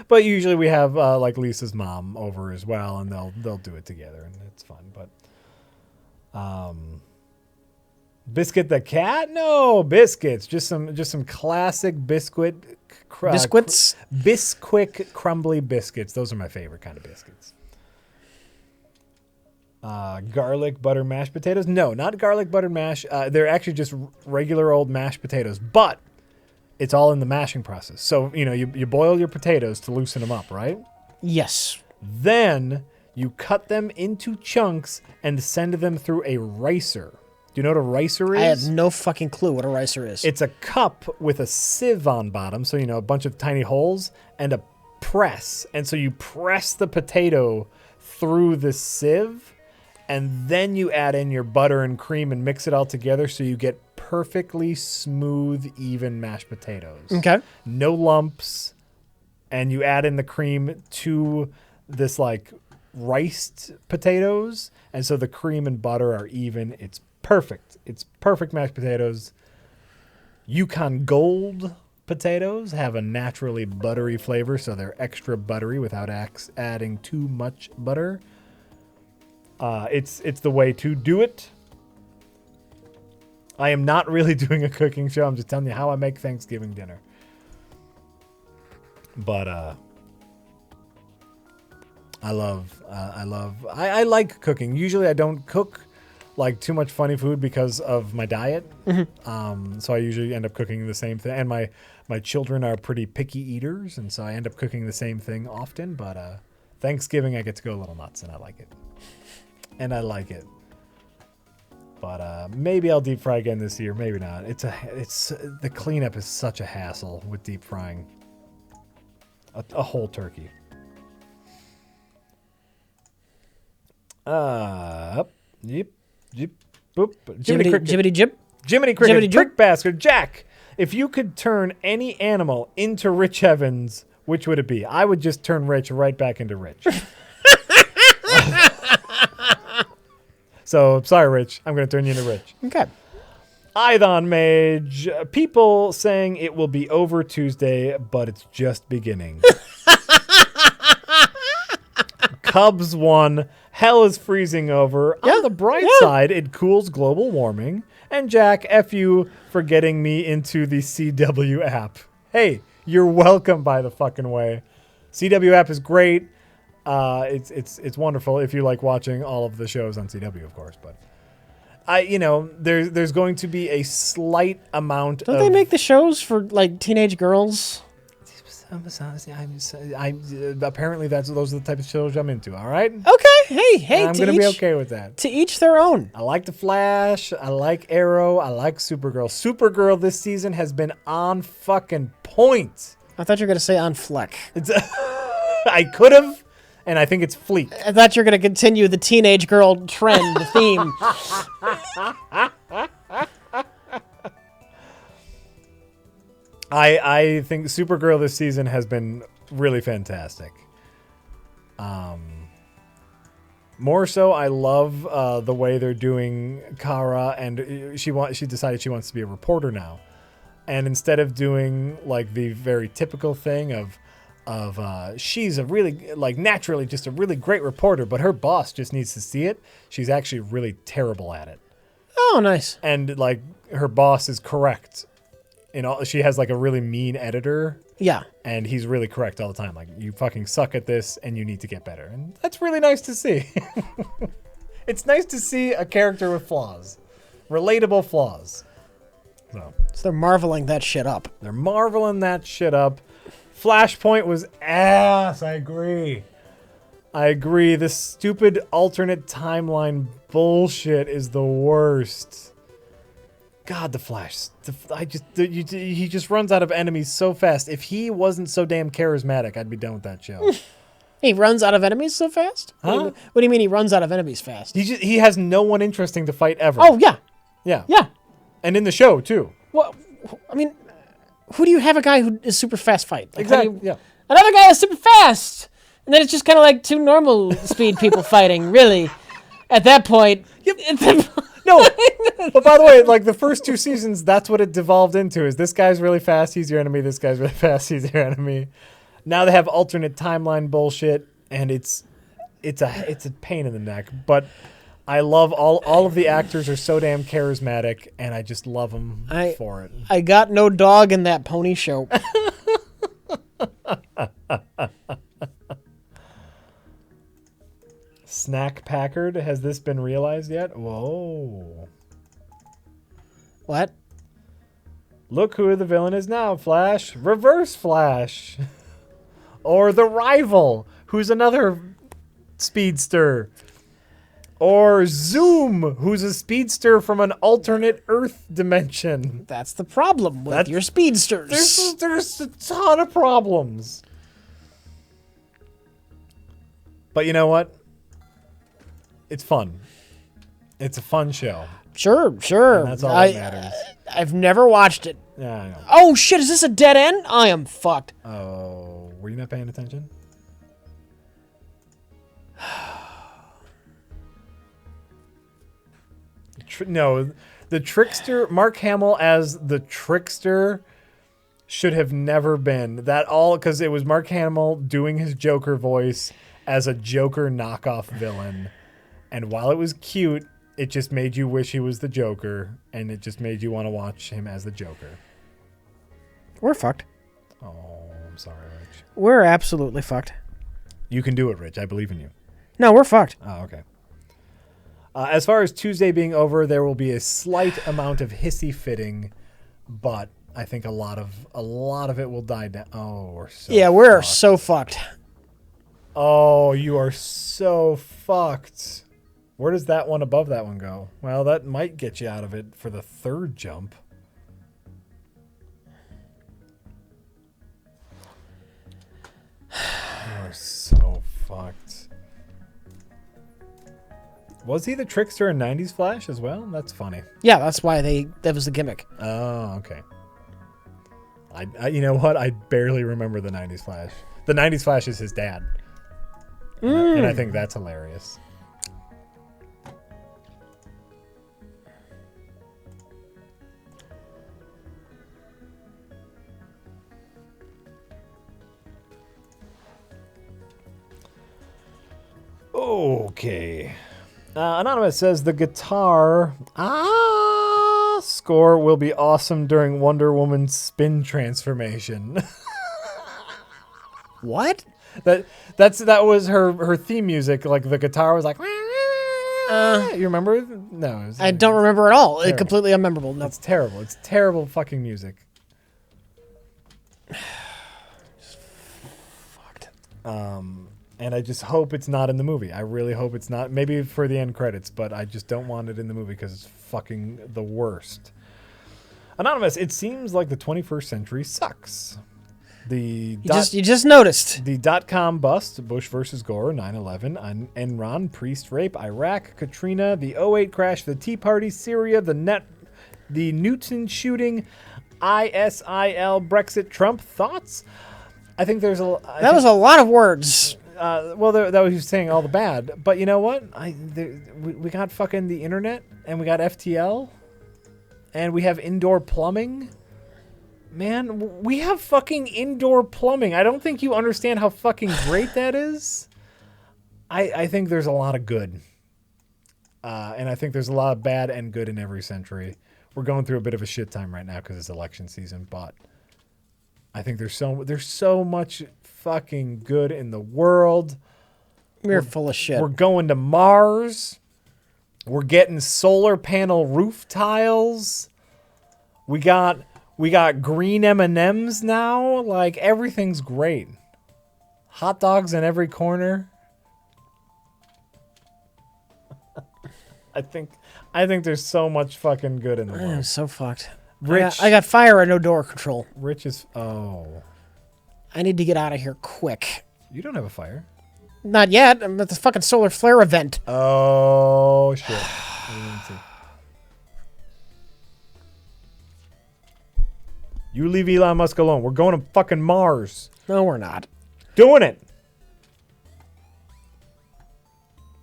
But usually we have like Lisa's mom over as well, and they'll do it together, and it's fun. But Biscuit the cat? No, biscuits. Just some classic biscuits. Bisquick crumbly biscuits. Those are my favorite kind of biscuits. Garlic butter mashed potatoes? No, not garlic butter mash. They're actually just regular old mashed potatoes, but it's all in the mashing process. So, you boil your potatoes to loosen them up, right? Yes. Then you cut them into chunks and send them through a ricer. Do you know what a ricer is? I have no fucking clue what a ricer is. It's a cup with a sieve on bottom, so, a bunch of tiny holes, and a press. And so you press the potato through the sieve, and then you add in your butter and cream and mix it all together so you get perfectly smooth, even mashed potatoes. Okay. No lumps. And you add in the cream to this like riced potatoes. And so the cream and butter are even. It's perfect. It's perfect mashed potatoes. Yukon Gold potatoes have a naturally buttery flavor, so they're extra buttery without adding too much butter. It's the way to do it. I am not really doing a cooking show. I'm just telling you how I make Thanksgiving dinner. But I like cooking. Usually I don't cook like too much funny food because of my diet. So I usually end up cooking the same thing. And my children are pretty picky eaters, and so I end up cooking the same thing often. But Thanksgiving I get to go a little nuts, and I like it. But maybe I'll deep fry again this year. Maybe not. It's the cleanup is such a hassle with deep frying a whole turkey. Yep, boop. Jiminy Cricket. Jiminy Cricket. Trick Bastard. Jack, if you could turn any animal into Rich Evans, which would it be? I would just turn Rich right back into Rich. So, sorry, Rich. I'm going to turn you into Rich. Okay. Ithon Mage. People saying it will be over Tuesday, but it's just beginning. Cubs won. Hell is freezing over. On the bright side, it cools global warming. And Jack, F you for getting me into the CW app. Hey, you're welcome, by the fucking way. CW app is great. It's wonderful if you like watching all of the shows on CW, of course. But there's going to be a slight amount. Don't they make the shows for like teenage girls? apparently those are the type of shows I'm into. All right. Okay. Hey. I'm gonna be okay with that. To each their own. I like the Flash. I like Arrow. I like Supergirl. Supergirl this season has been on fucking point. I thought you were gonna say on Fleck. I could have, and I think it's Fleek. I thought you were gonna continue the teenage girl trend, the theme. I think Supergirl this season has been really fantastic. More so, I love the way they're doing Kara, and she decided she wants to be a reporter now, and instead of doing like the very typical thing of she's a really naturally just a really great reporter, but her boss just needs to see it. She's actually really terrible at it. Oh, nice. And like her boss is correct. She has like a really mean editor. Yeah. And he's really correct all the time. Like, you fucking suck at this and you need to get better. And that's really nice to see. It's nice to see a character with flaws. Relatable flaws. So they're marveling that shit up. They're marveling that shit up. Flashpoint was ass. I agree. This stupid alternate timeline bullshit is the worst. God, the Flash. He just runs out of enemies so fast. If he wasn't so damn charismatic, I'd be done with that show. He runs out of enemies so fast? Huh? What do you mean he runs out of enemies fast? He has no one interesting to fight ever. Oh, yeah. Yeah. And in the show, too. Well, I mean, who do you have a guy who is super fast fight? Like, exactly, yeah. Another guy is super fast! And then it's just kind of like two normal speed people fighting, really. At that point... Yep. No, but by the way, like the first two seasons, that's what it devolved into. Is this guy's really fast, he's your enemy. This guy's really fast, he's your enemy. Now they have alternate timeline bullshit, and it's a pain in the neck. But I love all of the actors are so damn charismatic, and I just love them for it. I got no dog in that pony show. Snack Packard, has this been realized yet? Whoa. What? Look who the villain is now, Flash. Reverse Flash. Or the Rival, who's another speedster. Or Zoom, who's a speedster from an alternate Earth dimension. That's the problem with your speedsters. There's a ton of problems. But you know what? It's fun. It's a fun show. Sure. And that's all that matters. I've never watched it. Yeah, I know. Oh, shit, is this a dead end? I am fucked. Oh, were you not paying attention? No, the trickster, Mark Hamill as the trickster should have never been. Because it was Mark Hamill doing his Joker voice as a Joker knockoff villain. And while it was cute, it just made you wish he was the Joker, and it just made you want to watch him as the Joker. We're fucked. Oh, I'm sorry, Rich. We're absolutely fucked. You can do it, Rich. I believe in you. No, we're fucked. Oh, okay. As far as Tuesday being over, there will be a slight amount of hissy fitting, but I think a lot of it will die down. Oh, we're so we're fucked. so fucked. Oh, you are so fucked. Where does that one above that one go? Well, that might get you out of it for the third jump. You are so fucked. Was he the trickster in 90s Flash as well? That's funny. Yeah, that's why that was the gimmick. Oh, okay. I you know what? I barely remember the 90s Flash. The 90s Flash is his dad. And I think that's hilarious. Okay. Anonymous says the guitar score will be awesome during Wonder Woman's spin transformation. What? That was her theme music. Like the guitar was like. You remember? No, I don't remember at all. It's completely unmemorable. No, it's terrible. It's terrible fucking music. And I just hope it's not in the movie. I really hope it's not. Maybe for the end credits, but I just don't want it in the movie because it's fucking the worst. Anonymous, it seems like the 21st century sucks. You just noticed. The .com bust, Bush versus Gore, 9/11, Enron, priest rape, Iraq, Katrina, the '08 crash, the Tea Party, Syria, the Newton shooting, ISIL, Brexit, Trump. Thoughts? I think there's that was a lot of words. That was just saying all the bad. But you know what? We got fucking the internet, and we got FTL, and we have indoor plumbing. Man, we have fucking indoor plumbing. I don't think you understand how fucking great that is. I think there's a lot of good. And I think there's a lot of bad and good in every century. We're going through a bit of a shit time right now because it's election season, but I think there's so much fucking good in the world. We're full of shit. We're going to Mars. We're getting solar panel roof tiles. We got green M&Ms now. Like, everything's great. Hot dogs in every corner. I think there's so much fucking good in the world. I'm so fucked. Rich, I got fire and no door control. Rich is... Oh. I need to get out of here quick. You don't have a fire. Not yet. I'm at the fucking solar flare event. Oh, shit. I didn't see. You leave Elon Musk alone. We're going to fucking Mars. No, we're not. Doing it.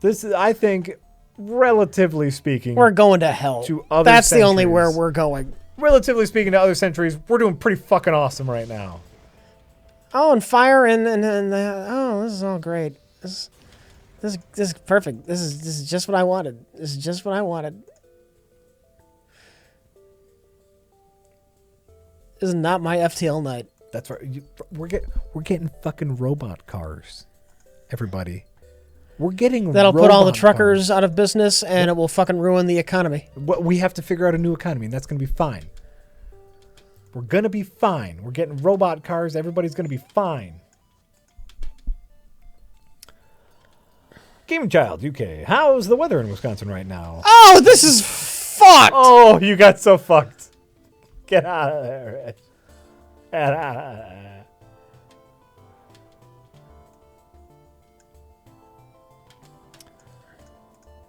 This is, I think, relatively speaking... We're going to hell. To other That's centuries. the only where we're going. Relatively speaking to other centuries, we're doing pretty fucking awesome right now. Oh, and fire and oh, this is all great. This is perfect. This is just what I wanted. This is just what I wanted. This is not my FTL night. That's right. We're getting fucking robot cars. Everybody. We're getting that'll put all the truckers cars out of business, and it will fucking ruin the economy. We have to figure out a new economy, and that's going to be fine. We're going to be fine. We're getting robot cars. Everybody's going to be fine. Gaming Child, UK. How's the weather in Wisconsin right now? Oh, this is fucked. Oh, you got so fucked. Get out of there, Rich. Get out of there.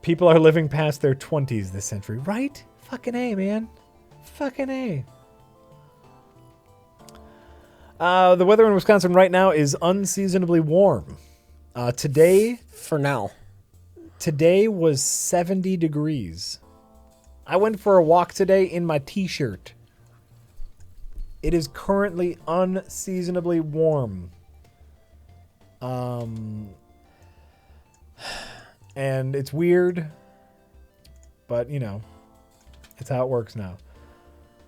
People are living past their 20s this century, right? Fucking A, man. Fucking A. The weather in Wisconsin right now is unseasonably warm. Today... For now. Today was 70 degrees. I went for a walk today in my t-shirt. It is currently unseasonably warm. And it's weird, but, you know, it's how it works now.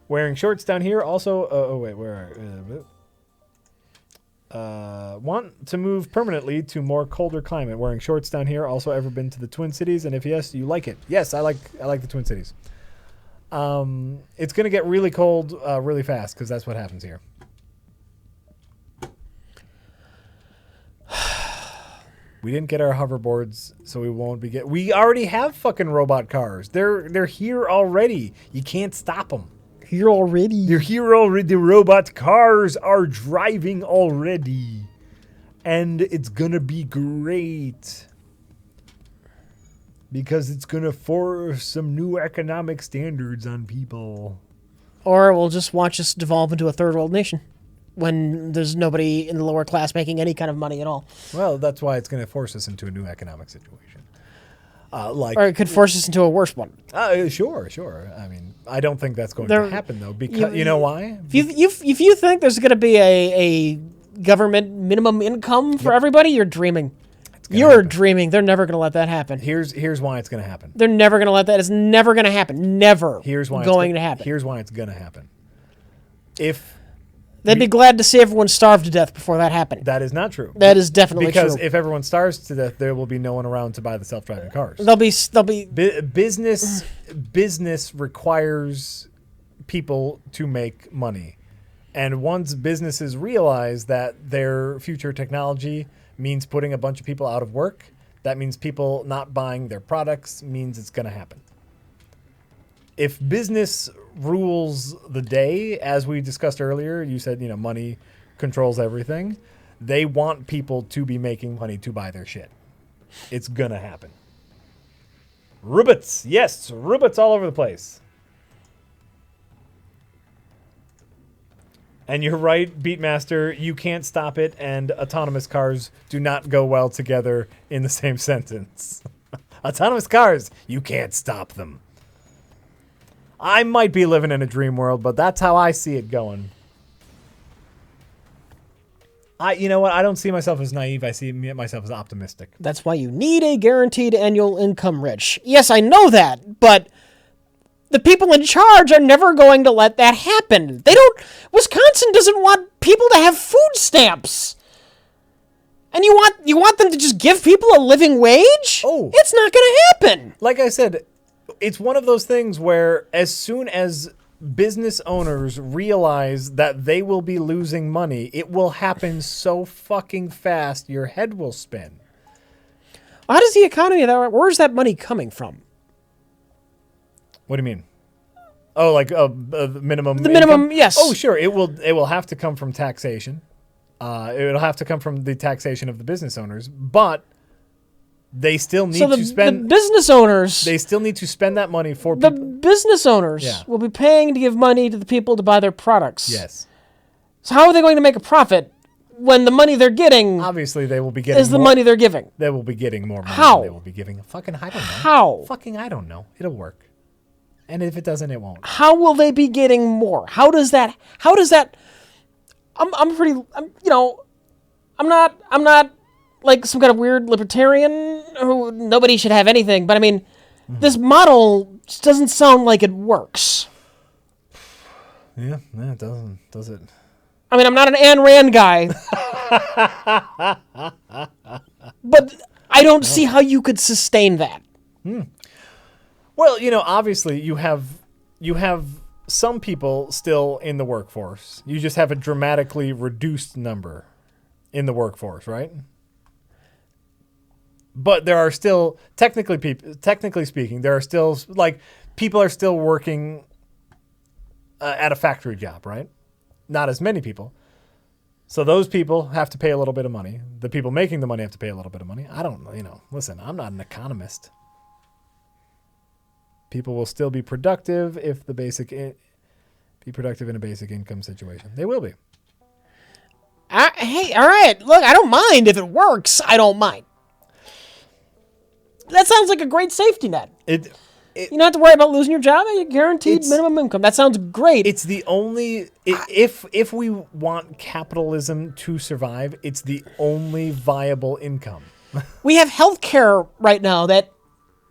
Wearing shorts down here also... oh, wait, where are... want to move permanently to more colder climate. Wearing shorts down here. Also ever been to the Twin Cities? And if yes, you like it. Yes, I like the Twin Cities. It's going to get really cold really fast because that's what happens here. We didn't get our hoverboards, so we won't be we already have fucking robot cars. They're here already. You can't stop them. Here already. They're here already. The robot cars are driving already. And it's going to be great. Because it's going to force some new economic standards on people. Or we'll just watch us devolve into a third world nation when there's nobody in the lower class making any kind of money at all. Well, that's why it's going to force us into a new economic situation. Or it could force us into a worse one. Sure. I mean, I don't think that's going to happen, though. Because you know why? If you think there's going to be a government minimum income for everybody, you're dreaming. You're dreaming. They're never going to let that happen. Here's why it's going to happen. They're never going to let that. It's never going to happen. Never. Here's why going to happen. Here's why it's going to happen. If they'd be glad to see everyone starve to death before that happened. That is not true. That is definitely true. Because if everyone starves to death, there will be no one around to buy the self-driving cars. They'll be business requires people to make money. And once businesses realize that their future technology means putting a bunch of people out of work. That means people not buying their products, means it's going to happen. If business rules the day, as we discussed earlier, you said, money controls everything. They want people to be making money to buy their shit. It's going to happen. Robots. Yes, robots all over the place. And you're right, Beatmaster, you can't stop it, and autonomous cars do not go well together in the same sentence. Autonomous cars, you can't stop them. I might be living in a dream world, but that's how I see it going. You know what? I don't see myself as naive. I see myself as optimistic. That's why you need a guaranteed annual income, Rich. Yes, I know that, but the people in charge are never going to let that happen. Wisconsin doesn't want people to have food stamps. And you want them to just give people a living wage? Oh. It's not going to happen. Like I said, it's one of those things where as soon as business owners realize that they will be losing money, it will happen so fucking fast your head will spin. How does the economy, where's that money coming from? What do you mean? Oh, like minimum. The minimum, income? yes. Oh, sure. It will have to come from taxation. It'll have to come from the taxation of the business owners, but they still need to spend. The business owners. They still need to spend that money for the people. business owners will be paying to give money to the people to buy their products. Yes. So how are they going to make a profit when the money they're getting? Obviously, they will be getting. Is the money they're giving? They will be getting more money. How? Than they will be giving. Fucking, I don't know. How? Fucking, I don't know. It'll work. And if it doesn't, it won't. How will they be getting more? How does that? I'm not like some kind of weird libertarian who nobody should have anything, but I mean, this model just doesn't sound like it works. Yeah, it doesn't, does it? I mean, I'm not an Ayn Rand guy, but I don't see how you could sustain that. Well, obviously you have some people still in the workforce. You just have a dramatically reduced number in the workforce, right? But there are still technically speaking, there are still people are still working at a factory job, right? Not as many people. So those people have to pay a little bit of money. The people making the money have to pay a little bit of money. I don't, listen, I'm not an economist. People will still be productive if be productive in a basic income situation. They will be. Hey, all right. Look, I don't mind if it works. I don't mind. That sounds like a great safety net. You don't have to worry about losing your job. You guaranteed minimum income. That sounds great. It's the only if we want capitalism to survive, it's the only viable income. We have healthcare right now that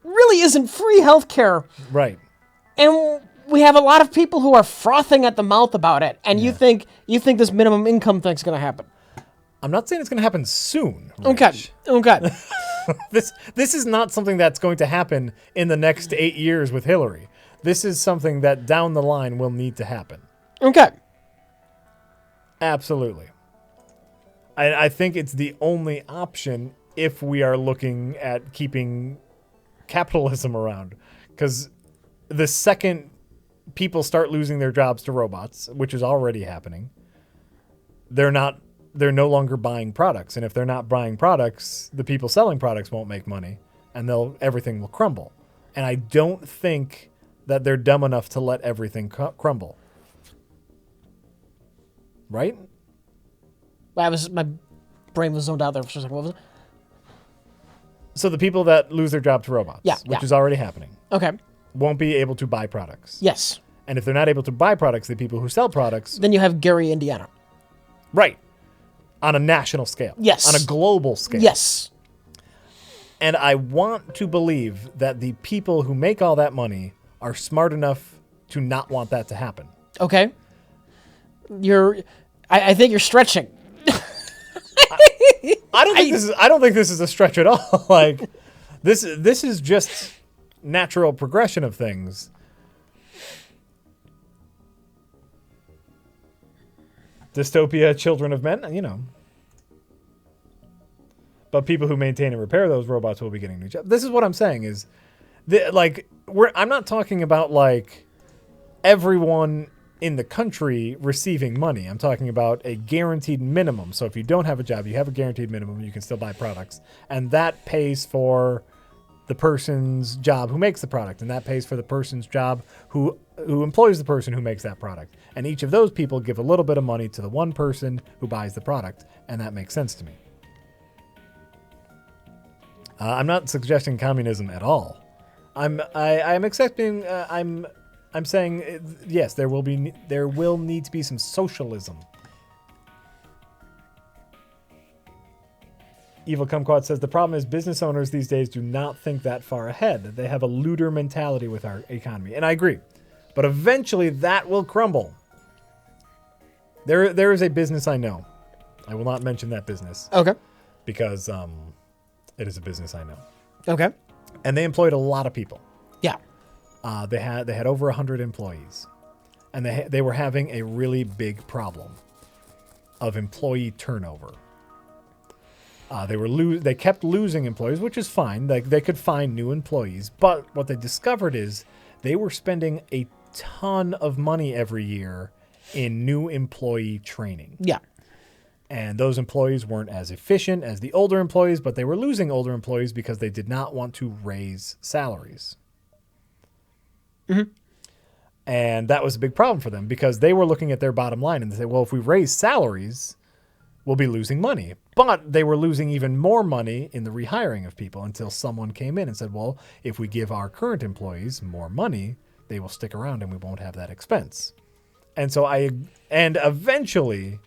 really isn't free healthcare. Right. And we have a lot of people who are frothing at the mouth about it. And you think this minimum income thing's going to happen. I'm not saying it's going to happen soon. Rich. Okay. This is not something that's going to happen in the next 8 years with Hillary. This is something that down the line will need to happen. Okay. Absolutely. I think it's the only option if we are looking at keeping capitalism around. Because the second people start losing their jobs to robots, which is already happening, they're no longer buying products. And if they're not buying products, the people selling products won't make money and everything will crumble. And I don't think that they're dumb enough to let everything crumble. Right? My brain was zoned out there for a second. What was it? So the people that lose their job to robots, which is already happening, won't be able to buy products. Yes. And if they're not able to buy products, the people who sell products... Then you have Gary, Indiana. Right. On a national scale. Yes. On a global scale. Yes. And I want to believe that the people who make all that money are smart enough to not want that to happen. Okay. I think you're stretching. I don't think this is a stretch at all. Like this is just natural progression of things. Dystopia, Children of Men, But people who maintain and repair those robots will be getting new jobs. This is what I'm saying is, I'm not talking about like everyone in the country receiving money. I'm talking about a guaranteed minimum. So if you don't have a job, you have a guaranteed minimum, you can still buy products. And that pays for the person's job who makes the product. And that pays for the person's job who employs the person who makes that product. And each of those people give a little bit of money to the one person who buys the product. And that makes sense to me. I'm not suggesting communism at all. I'm accepting. I'm saying yes. There will need to be some socialism. Evil Kumquat says the problem is business owners these days do not think that far ahead. They have a looter mentality with our economy, and I agree. But eventually, that will crumble. There is a business I know. I will not mention that business. Okay. Because it is a business I know. Okay. And they employed a lot of people. Yeah. They had over 100 employees, and they were having a really big problem of employee turnover. They kept losing employees, which is fine. Like they could find new employees, but what they discovered is they were spending a ton of money every year in new employee training. Yeah. And those employees weren't as efficient as the older employees, but they were losing older employees because they did not want to raise salaries. Mm-hmm. And that was a big problem for them because they were looking at their bottom line and they said, well, if we raise salaries, we'll be losing money. But they were losing even more money in the rehiring of people until someone came in and said, well, if we give our current employees more money, they will stick around and we won't have that expense. And eventually,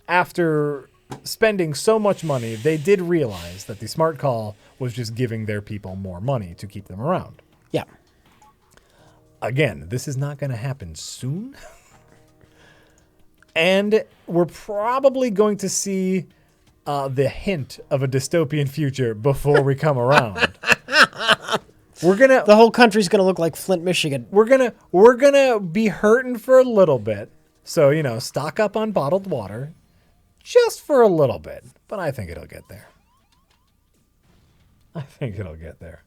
after spending so much money, they did realize that the smart call was just giving their people more money to keep them around. Yeah. Again, this is not going to happen soon. And we're probably going to see the hint of a dystopian future before we come around. The whole country's gonna look like Flint, Michigan. We're gonna be hurting for a little bit. So, stock up on bottled water. Just for a little bit, but I think it'll get there.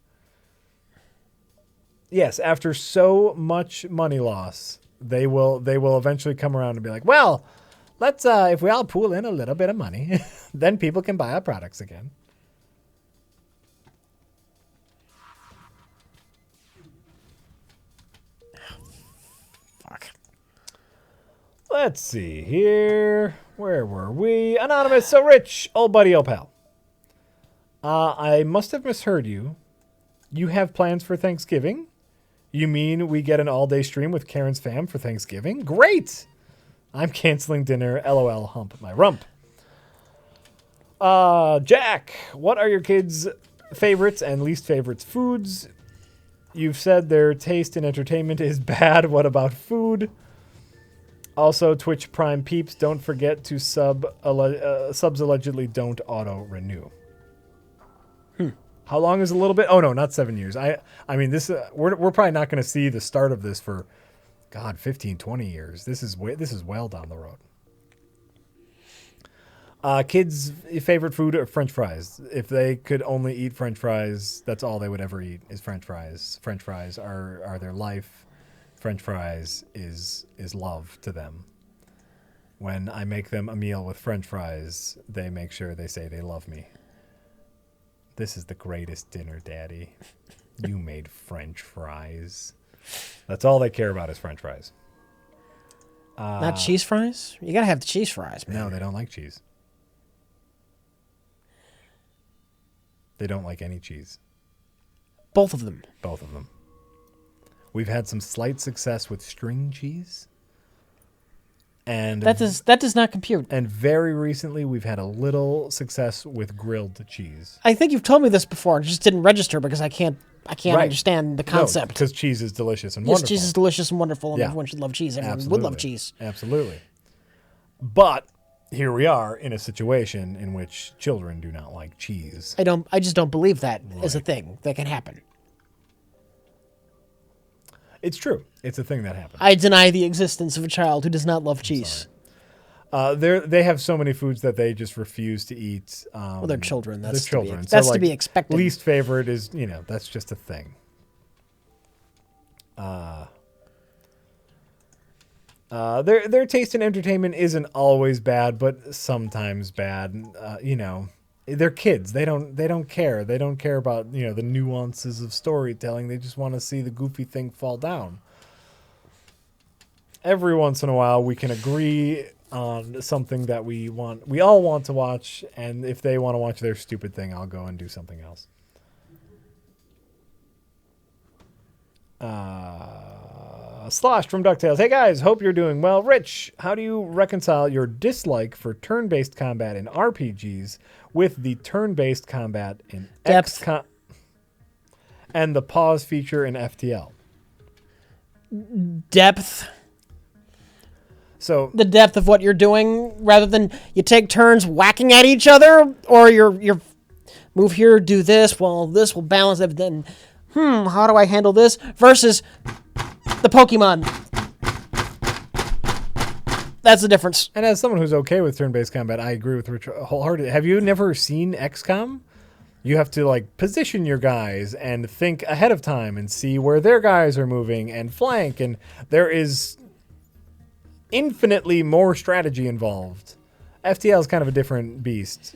Yes, after so much money loss, they will eventually come around and be like, well, let's if we all pool in a little bit of money, then people can buy our products again. Fuck. Let's see here. Where were we? Anonymous, so rich. Old buddy, old pal. I must have misheard you. You have plans for Thanksgiving? You mean we get an all-day stream with Karen's fam for Thanksgiving? Great! I'm canceling dinner. LOL, hump my rump. Jack, what are your kids' favorites and least favorites foods? You've said their taste in entertainment is bad. What about food? Also, Twitch Prime peeps, don't forget to subs allegedly don't auto-renew. How long is a little bit? Oh, no, not 7 years. I mean, this we're probably not going to see the start of this for, 15, 20 years. This is well down the road. Kids' favorite food are French fries. If they could only eat French fries, that's all they would ever eat is French fries. French fries are their life. French fries is love to them. When I make them a meal with French fries, they make sure they say they love me. This is the greatest dinner, Daddy. You made French fries. That's all they care about is French fries. Not cheese fries? You gotta have the cheese fries, man. No, they don't like cheese. They don't like any cheese. Both of them. Both of them. We've had some slight success with string cheese. And that does not compute. And very recently, we've had a little success with grilled cheese. I think you've told me this before. It just didn't register because I can't understand the concept. No, because cheese is delicious and wonderful. Yes, cheese is delicious and wonderful, and everyone should love cheese. Everyone would love cheese. Absolutely. But here we are in a situation in which children do not like cheese. I just don't believe that is a thing that can happen. It's true. It's a thing that happens. I deny the existence of a child who does not love cheese. They have so many foods that they just refuse to eat. Well, they're children. That's they're children. That's to be expected. Least favorite is, that's just a thing. Their taste in entertainment isn't always bad, but sometimes bad. They're kids. They don't care. They don't care about the nuances of storytelling. They just want to see the goofy thing fall down. Every once in a while, we can agree on something that we all want to watch, and if they want to watch their stupid thing, I'll go and do something else. Sloshed from DuckTales. Hey guys, hope you're doing well. Rich, how do you reconcile your dislike for turn-based combat in RPGs with the turn-based combat in XCOM and the pause feature in FTL? Depth. So the depth of what you're doing, rather than you take turns whacking at each other, or you're move here, do this. Well, this will balance it. Then, how do I handle this? Versus the Pokemon. That's the difference. And as someone who's okay with turn-based combat, I agree with Rich wholeheartedly. Have you never seen XCOM? You have to position your guys and think ahead of time and see where their guys are moving and flank, and there is infinitely more strategy involved. FTL is kind of a different beast.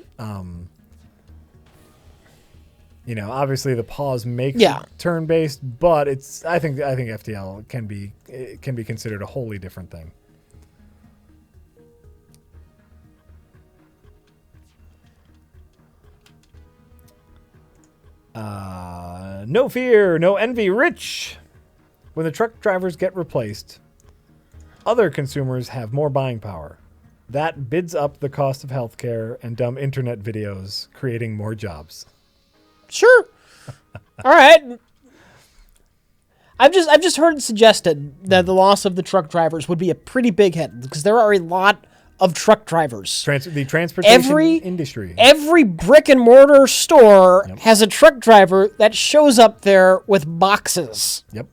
Obviously the pause makes it turn-based, but I think FTL can be considered a wholly different thing. No fear, no envy, Rich. When the truck drivers get replaced, other consumers have more buying power. That bids up the cost of healthcare and dumb internet videos, creating more jobs. Sure. All right. I've just heard it suggested that the loss of the truck drivers would be a pretty big hit, because there are a lot of truck drivers. The transportation industry. Every brick and mortar store has a truck driver that shows up there with boxes. Yep.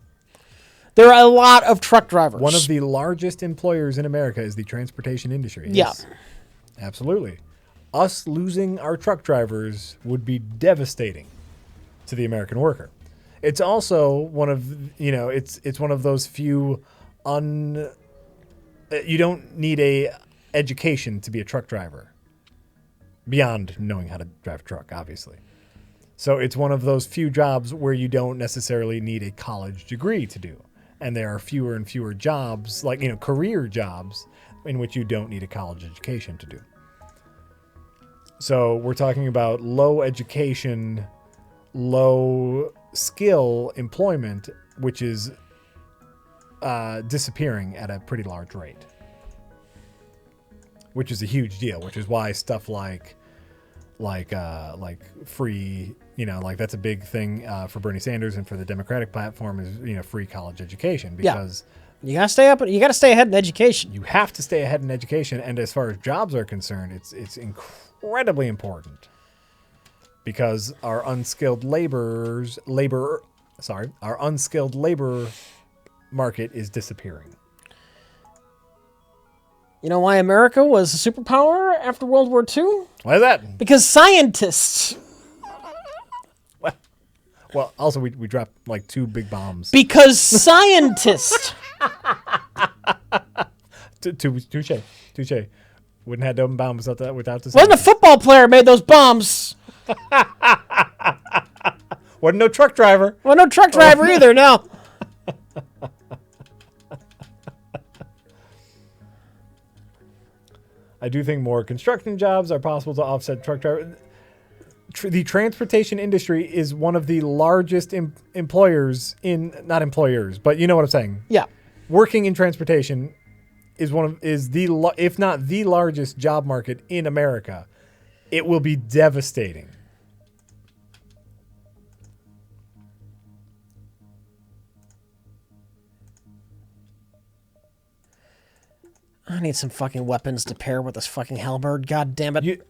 There are a lot of truck drivers. One of the largest employers in America is the transportation industry. Yes. Yeah. Absolutely. Us losing our truck drivers would be devastating to the American worker. It's also one of, it's one of those few you don't need a education to be a truck driver beyond knowing how to drive a truck, obviously. So it's one of those few jobs where you don't necessarily need a college degree to do. And there are fewer and fewer jobs, career jobs, in which you don't need a college education to do. So we're talking about low education, low skill employment, which is disappearing at a pretty large rate, which is a huge deal, which is why stuff like free, that's a big thing for Bernie Sanders and for the Democratic platform is, free college education, because you gotta stay up. You gotta stay ahead in education. You have to stay ahead in education. And as far as jobs are concerned, it's incredibly important, because our unskilled labor market is disappearing. You know why America was a superpower after World War II? Why is that? Because scientists. Well, also we dropped 2 big bombs. Because scientists. Touche. Wouldn't have done bombs without the. Wasn't a football player made those bombs. Wasn't no truck driver. Wasn't no truck driver either. No. I do think more construction jobs are possible to offset truck driver. The transportation industry is one of the largest employers not employers, but you know what I'm saying. Yeah. Working in transportation is if not the largest job market in America. It will be devastating. I need some fucking weapons to pair with this fucking halberd. God damn it.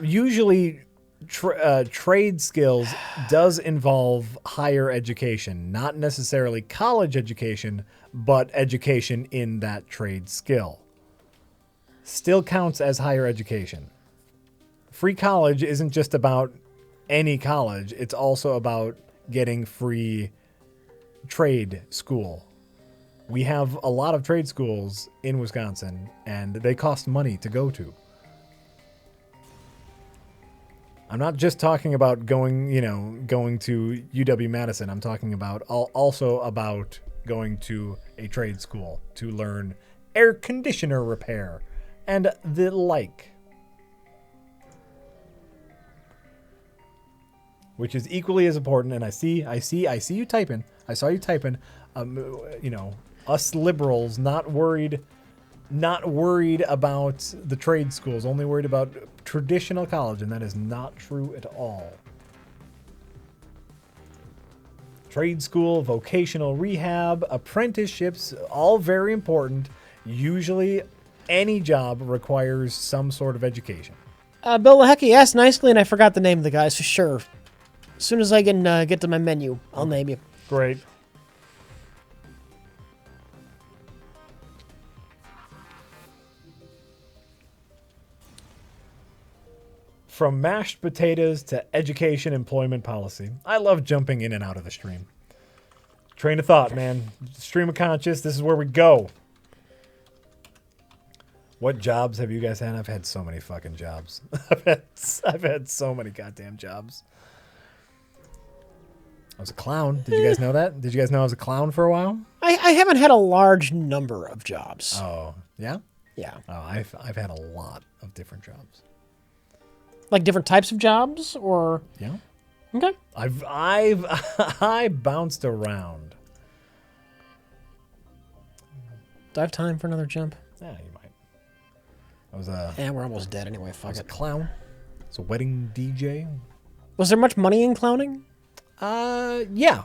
Usually, trade skills does involve higher education, not necessarily college education, but education in that trade skill. still counts as higher education. Free college isn't just about any college. It's also about getting free trade school. We have a lot of trade schools in Wisconsin, and they cost money to go to. I'm not just talking about going to UW-Madison. I'm talking about also about going to a trade school to learn air conditioner repair and the like. Which is equally as important. And I see you typing. I saw you typing. Us liberals not worried about the trade schools, only worried about traditional college, and that is not true at all. Trade school, vocational rehab, apprenticeships, all very important. Usually any job requires some sort of education. Bill Lehecky asked nicely, and I forgot the name of the guy, so sure. As soon as I can get to my menu, I'll name you. Great. From mashed potatoes to education employment policy. I love jumping in and out of the stream. Train of thought, man. Stream of conscious. This is where we go. What jobs have you guys had? I've had so many fucking jobs. I've had so many goddamn jobs. I was a clown. Did you guys know that? Did you guys know I was a clown for a while? I haven't had a large number of jobs. Oh, yeah? Yeah. Oh, I've had a lot of different jobs. Like different types of jobs, or Yeah. Okay. I bounced around. Do I have time for another jump? Yeah, you might. I was a we're almost dead anyway. I Fuck was a it. clown. I was a wedding DJ. Was there much money in clowning? Yeah.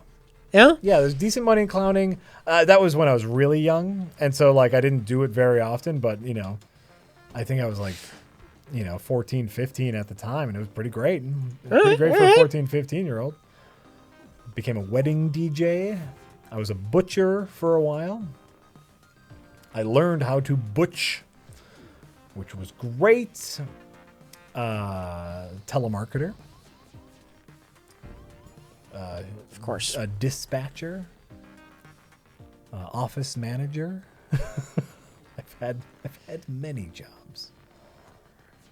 Yeah. Yeah, there's decent money in clowning. That was when I was really young, and so like I didn't do it very often, but I think I was like 14, 15 at the time, and it was pretty great. Pretty great for a 14, 15-year-old. Became a wedding DJ. I was a butcher for a while. I learned how to butch, which was great. Telemarketer. Of course. A dispatcher. Office manager. I've had many jobs.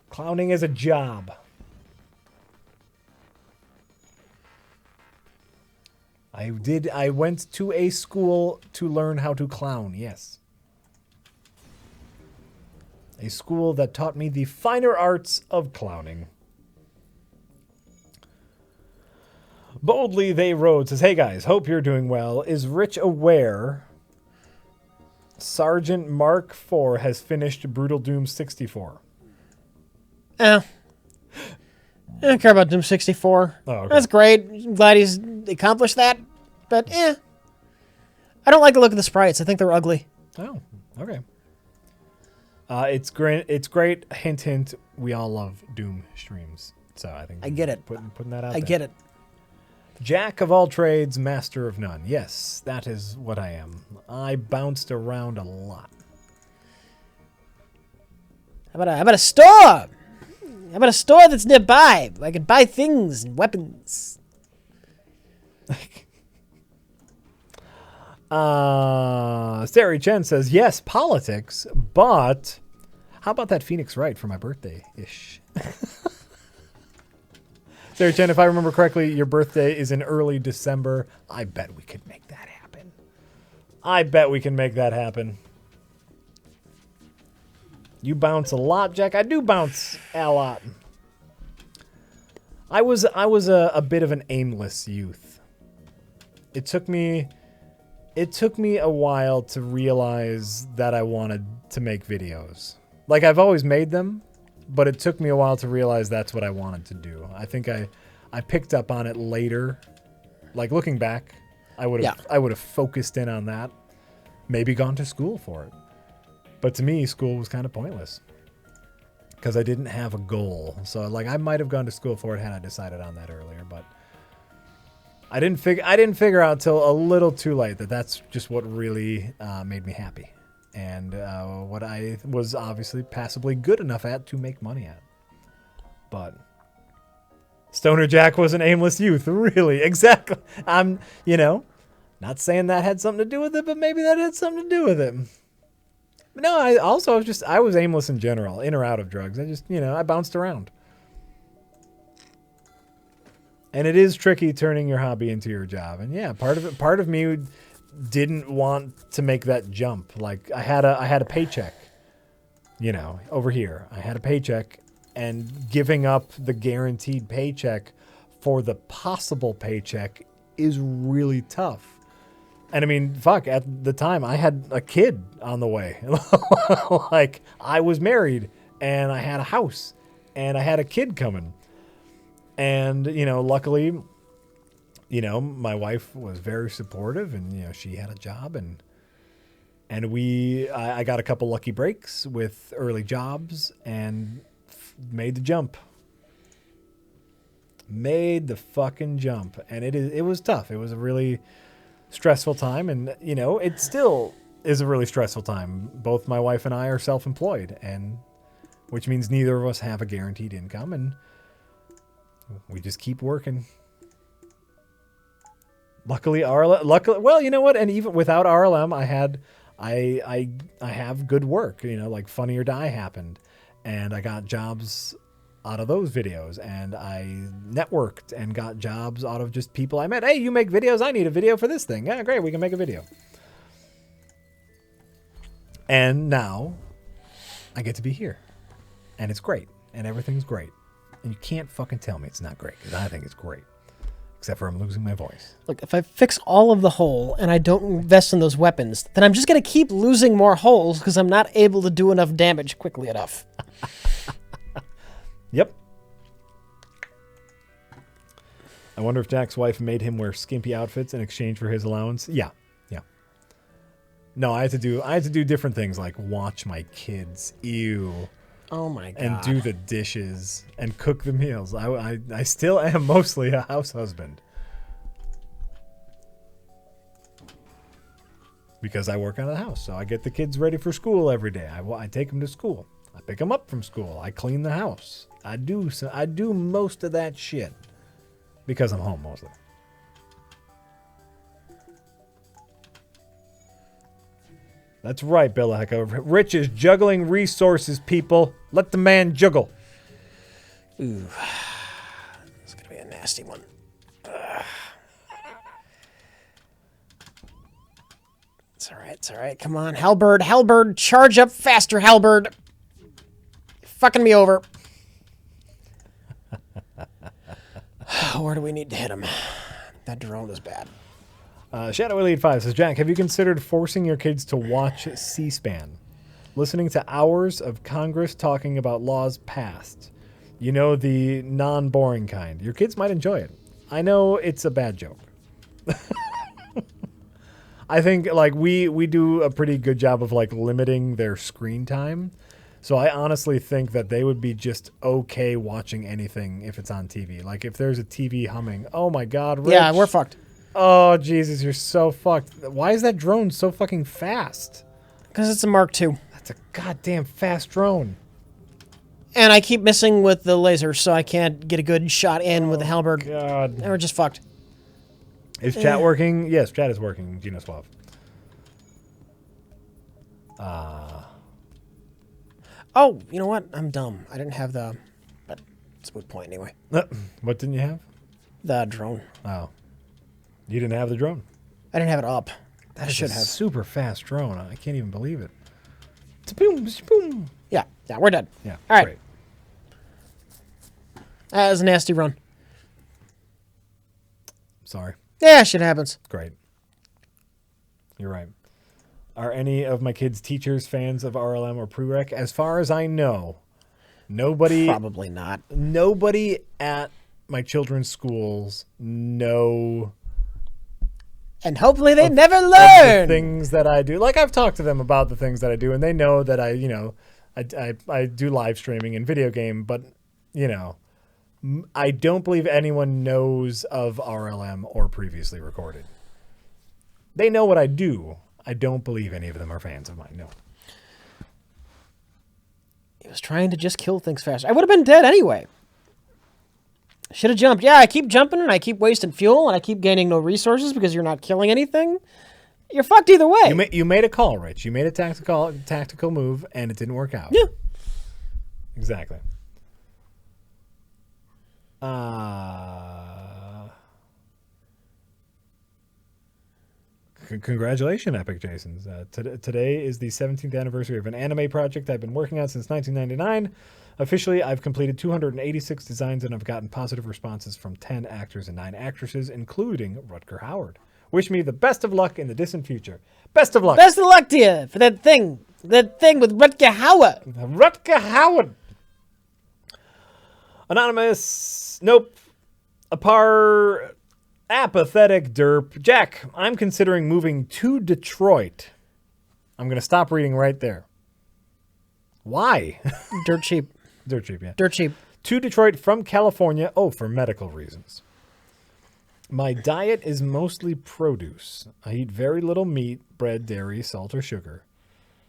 Clowning is a job. I went to a school to learn how to clown, yes. A school that taught me the finer arts of clowning. Boldly They Rode says, hey guys, hope you're doing well. Is Rich aware Sergeant Mark IV has finished Brutal Doom 64? I don't care about Doom 64. Oh, okay. That's great. I'm glad he's accomplished that. But, I don't like the look of the sprites. I think they're ugly. Oh, okay. It's great. It's great. Hint, hint. We all love Doom streams. So I think I get it. Putting that out I there. get it. Jack of all trades, master of none. Yes, that is what I am. I bounced around a lot. How about a store? How about a store that's nearby? Where I can buy things and weapons. Sari Chen says, yes, politics, but how about that Phoenix Wright for my birthday-ish? Sari Chen, if I remember correctly, your birthday is in early December. I bet we could make that happen. I bet we can make that happen. You bounce a lot, Jack. I do bounce a lot. I was a bit of an aimless youth. It took me a while to realize that I wanted to make videos. Like, I've always made them, but it took me a while to realize that's what I wanted to do. I think I picked up on it later. Like, looking back, I would have focused in on that. Maybe gone to school for it. But to me, school was kind of pointless because I didn't have a goal. So, like, I might have gone to school for it had I decided on that earlier, but I didn't figure out till a little too late that that's just what really made me happy and what I was obviously passably good enough at to make money at. But Stoner Jack was an aimless youth, really. Exactly. I'm, not saying that had something to do with it, but maybe that had something to do with it. But no, I was aimless in general, in or out of drugs. I just, I bounced around. And it is tricky turning your hobby into your job. And yeah, part of me didn't want to make that jump. Like I had a paycheck, over here. I had a paycheck, and giving up the guaranteed paycheck for the possible paycheck is really tough. And I mean, fuck, at the time I had a kid on the way. Like I was married and I had a house and I had a kid coming. And, luckily, my wife was very supportive, and, she had a job, and I got a couple lucky breaks with early jobs and made the jump. Made the fucking jump. And it was tough. It was a really stressful time, and, it still is a really stressful time. Both my wife and I are self-employed, and which means neither of us have a guaranteed income, and we just keep working. Luckily, well, you know what? And even without RLM, I have good work. Like Funny or Die happened, and I got jobs out of those videos, and I networked and got jobs out of just people I met. Hey, you make videos? I need a video for this thing. Yeah, great. We can make a video. And now I get to be here, and it's great, and everything's great. And you can't fucking tell me it's not great, because I think it's great. Except for I'm losing my voice. Look, if I fix all of the hole and I don't invest in those weapons, then I'm just going to keep losing more holes because I'm not able to do enough damage quickly enough. Yep. I wonder if Jack's wife made him wear skimpy outfits in exchange for his allowance. Yeah. No, I had to do different things like watch my kids. Ew. Oh my God. And do the dishes and cook the meals. I still am mostly a house husband. Because I work on a house. So I get the kids ready for school every day. I take them to school. I pick them up from school. I clean the house. I do most of that shit. Because I'm home mostly. That's right, Bella Hecka. Rich is juggling resources, people. Let the man juggle. Ooh. It's going to be a nasty one. It's all right. Come on, Halberd, charge up faster, Halberd. You're fucking me over. Where do we need to hit him? That drone is bad. Shadow Elite 5 says, Jack, have you considered forcing your kids to watch C-SPAN? Listening to hours of Congress talking about laws passed. The non-boring kind. Your kids might enjoy it. I know it's a bad joke. I think we do a pretty good job of limiting their screen time. So I honestly think that they would be just okay watching anything if it's on TV. Like if there's a TV humming, oh my God, Rich. Yeah, we're fucked. Oh, Jesus, you're so fucked. Why is that drone so fucking fast? Because it's a Mark II. That's a goddamn fast drone. And I keep missing with the laser, so I can't get a good shot in with the halberd. God. And we're just fucked. Is chat working? Yes, chat is working, Gino Suave. Oh, you know what? I'm dumb. I didn't have the... But it's a moot point anyway. What didn't you have? The drone. Oh. You didn't have the drone? I didn't have it up. That should is a have. super fast drone. I can't even believe it. Boom, boom. Yeah, we're done. Yeah, all right. Great. That was a nasty run. Sorry. Yeah, shit happens. Great. You're right. Are any of my kids' teachers fans of RLM or prereq? As far as I know, nobody... Probably not. Nobody at my children's schools know... And hopefully they never learn the things that I do. Like I've talked to them about the things that I do, and they know that I do live streaming and video game, but I don't believe anyone knows of RLM or previously recorded. They know what I do. I don't believe any of them are fans of mine. No. He was trying to just kill things faster. I would have been dead anyway. Should have jumped. Yeah, I keep jumping and I keep wasting fuel and I keep gaining no resources because you're not killing anything. You're fucked either way. You made a call, Rich. You made a tactical move and it didn't work out. Yeah. Exactly. Congratulations, Epic Jasons. Today is the 17th anniversary of an anime project I've been working on since 1999. Officially, I've completed 286 designs and I've gotten positive responses from 10 actors and 9 actresses, including Rutger Hauer. Wish me the best of luck in the distant future. Best of luck. Best of luck to you for that thing. That thing with Rutger Hauer. Rutger Hauer. Anonymous. Nope. Apathetic derp. Jack, I'm considering moving to Detroit. I'm going to stop reading right there. Why? Dirt cheap. Dirt cheap, yeah. Dirt cheap. To Detroit from California. Oh, for medical reasons. My diet is mostly produce. I eat very little meat, bread, dairy, salt, or sugar.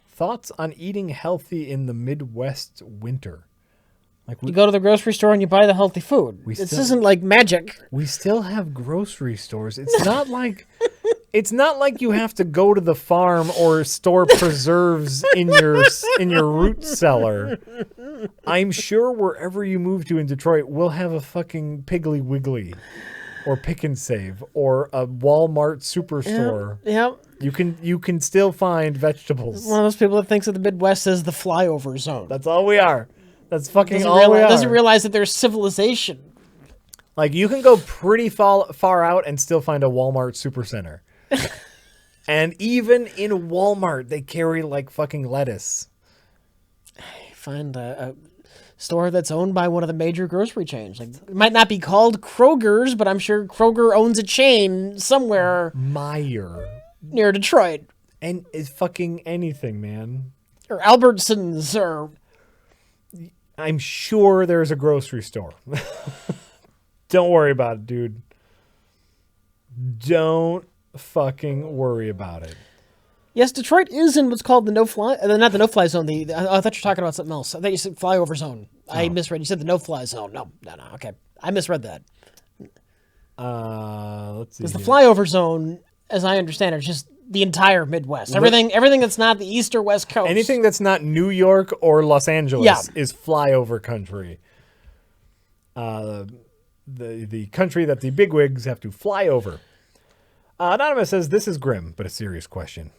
Thoughts on eating healthy in the Midwest winter? You go to the grocery store and you buy the healthy food. This isn't like magic. We still have grocery stores. It's not like you have to go to the farm or store preserves in your root cellar. I'm sure wherever you move to in Detroit, we'll have a fucking Piggly Wiggly or Pick and Save or a Walmart superstore. Yeah. You can still find vegetables. One of those people that thinks that the Midwest is the flyover zone. That's all we are. That's fucking all we are. Doesn't realize that there's civilization. Like, you can go pretty far out and still find a Walmart supercenter. And even in Walmart, they carry, like, fucking lettuce. Find a store that's owned by one of the major grocery chains. Like, it might not be called Kroger's, but I'm sure Kroger owns a chain somewhere. Meijer. Near Detroit. And it's fucking anything, man. Or Albertsons, or... I'm sure there's a grocery store. Don't worry about it, dude. Don't fucking worry about it. Yes, Detroit is in what's called the no-fly... not the no-fly zone. I thought you were talking about something else. I thought you said flyover zone. I misread. You said the no-fly zone. No. Okay. I misread that. Let's see. Because the flyover zone, as I understand it, is just the entire Midwest. Everything that's not the East or West Coast. Anything that's not New York or Los Angeles is flyover country. The country that the bigwigs have to fly over. Anonymous says, this is grim, but a serious question.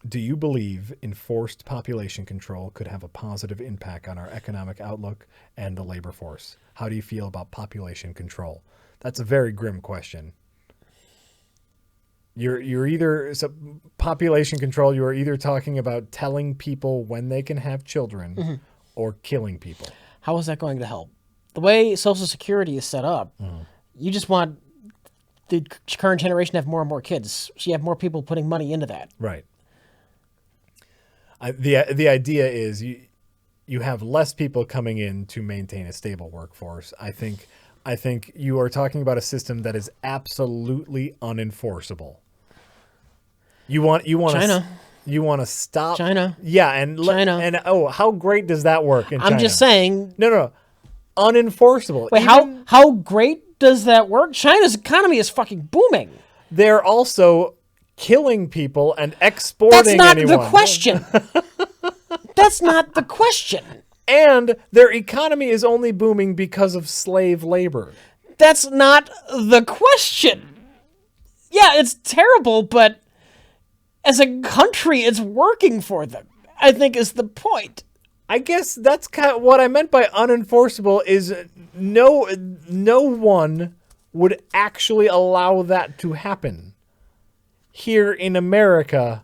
Do you believe enforced population control could have a positive impact on our economic outlook and the labor force? How do you feel about population control? That's a very grim question. You're either population control. You are either talking about telling people when they can have children, or killing people. How is that going to help? The way Social Security is set up, you just want the current generation to have more and more kids, so you have more people putting money into that. Right. The idea is you have less people coming in to maintain a stable workforce. I think you are talking about a system that is absolutely unenforceable. You want China. You want to stop China. Yeah, China. And how great does that work in China? I'm just saying. No. Unenforceable. Wait, how great does that work? China's economy is fucking booming. They're also killing people and exporting anyone. That's not the question. That's not the question. And their economy is only booming because of slave labor. That's not the question. Yeah, it's terrible, but as a country, it's working for them, I think is the point. I guess that's kind of what I meant by unenforceable is no one would actually allow that to happen. Here in America...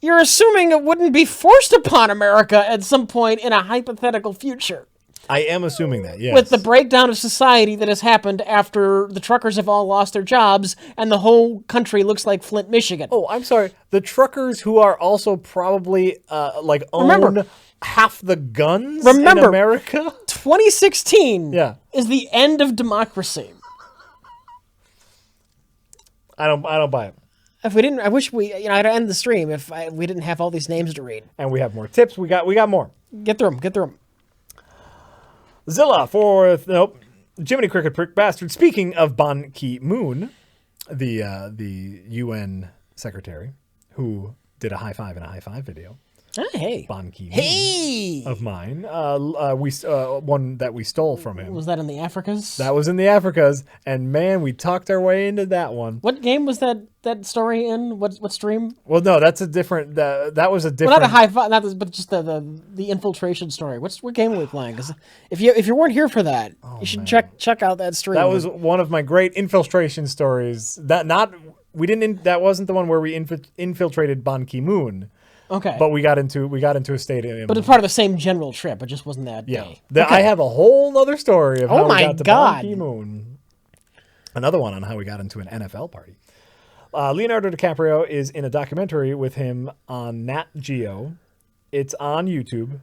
You're assuming it wouldn't be forced upon America at some point in a hypothetical future. I am assuming that, yes. With the breakdown of society that has happened after the truckers have all lost their jobs and the whole country looks like Flint, Michigan. Oh, I'm sorry. The truckers who are also probably own half the guns in America? 2016 is the end of democracy. I don't buy it. If we didn't, I wish I'd end the stream if we didn't have all these names to read. And we have more tips. We got more. Get through them. Zilla for Jiminy Cricket Prick Bastard. Speaking of Ban Ki-moon, the UN secretary who did a high five in a high five video. Hey. Ban Ki-moon Hey. of mine. One that we stole from him. Was that in the Africas? That was in the Africas, and man, we talked our way into that one. What game was that story in? What stream? Well, no, that's a different. That was a different. Well, not a high five, but just the infiltration story. What game were we playing? Because if you weren't here for that, you should check out that stream. That was one of my great infiltration stories. That wasn't the one where we infiltrated Ban Ki-moon. Okay. But we got into a stadium. But it's part of the same general trip. It just wasn't that day. Okay. I have a whole other story of how we got to Ban God. Ki-moon. Another one on how we got into an NFL party. Leonardo DiCaprio is in a documentary with him on Nat Geo. It's on YouTube.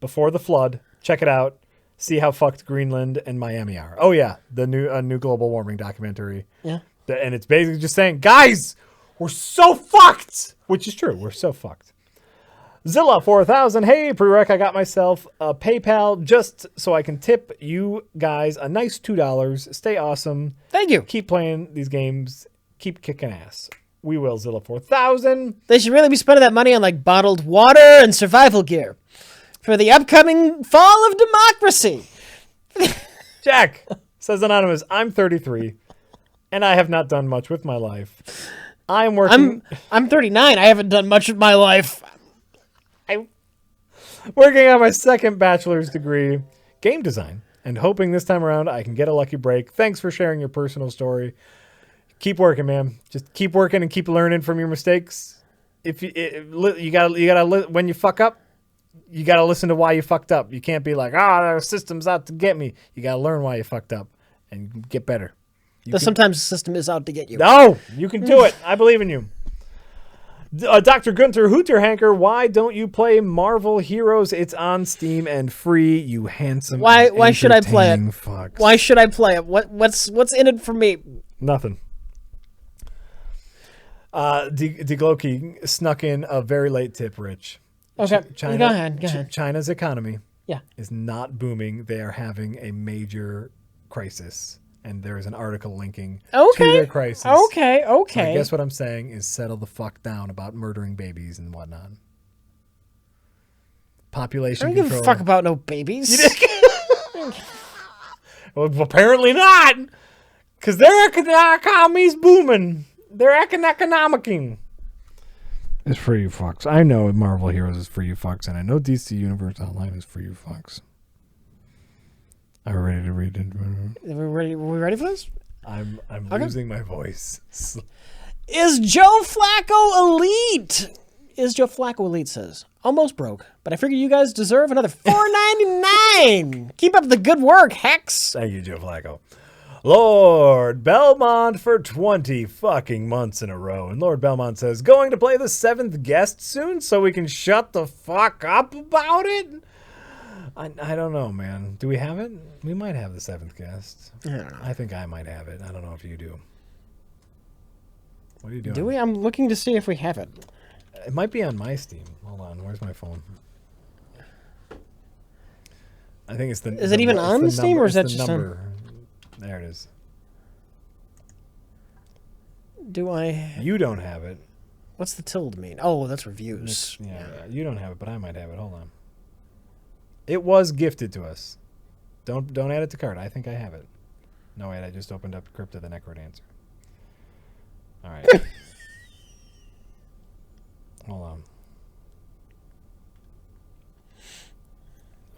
Before the Flood. Check it out. See how fucked Greenland and Miami are. Oh yeah, the new global warming documentary. Yeah. And it's basically just saying, guys, we're so fucked. Which is true. We're so fucked. Zilla 4000. Hey, Prereq, I got myself a PayPal just so I can tip you guys a nice $2. Stay awesome. Thank you. Keep playing these games. Keep kicking ass. We will, Zilla 4000. They should really be spending that money on like bottled water and survival gear for the upcoming fall of democracy. Jack, says Anonymous, I'm 33 and I have not done much with my life. I'm working. I'm 39. I haven't done much with my life. I'm working on my second bachelor's degree, game design, and hoping this time around I can get a lucky break. Thanks for sharing your personal story. Keep working, man. Just keep working and keep learning from your mistakes. If you gotta when you fuck up, you gotta listen to why you fucked up. You can't be like, the system's out to get me. You gotta learn why you fucked up and get better. Sometimes the system is out to get you. No, you can do it. I believe in you. Dr. Gunter Hooterhanker, why don't you play Marvel Heroes? It's on Steam and free, you handsome. Why should I play it? Fucks. Why should I play it? What's in it for me? Nothing. Degloki snuck in a very late tip, Rich. Okay, go ahead. China's economy is not booming. They are having a major crisis. And there is an article linking to their crisis. Okay. So I guess what I'm saying is settle the fuck down about murdering babies and whatnot. Population control. I don't control. give a fuck about no babies. Well, apparently not. Because their economy's booming. They're economicing. It's for you fucks. I know Marvel Heroes is for you fucks. And I know DC Universe Online is for you fucks. Are we ready to read it? Were we ready for this? I'm losing my voice. Is Joe Flacco elite? Is Joe Flacco elite says. Almost broke, but I figure you guys deserve another $4.99. Keep up the good work, Hex. Thank you, Joe Flacco. Lord Belmont for 20 fucking months in a row. And Lord Belmont says, going to play the 7th guest soon so we can shut the fuck up about it? I don't know, man. Do we have it? We might have the 7th guest. Yeah. I think I might have it. I don't know if you do. What are you doing? Do we? I'm looking to see if we have it. It might be on my Steam. Hold on. Where's my phone? I think it's the... Is it even on Steam or is that just number? There it is. Do I... You don't have it. What's the tilde mean? Oh, that's reviews. Yeah, you don't have it, but I might have it. Hold on. It was gifted to us. Don't add it to cart. I think I have it. No, wait. I just opened up Crypt of the Necrodancer. All right. Hold on.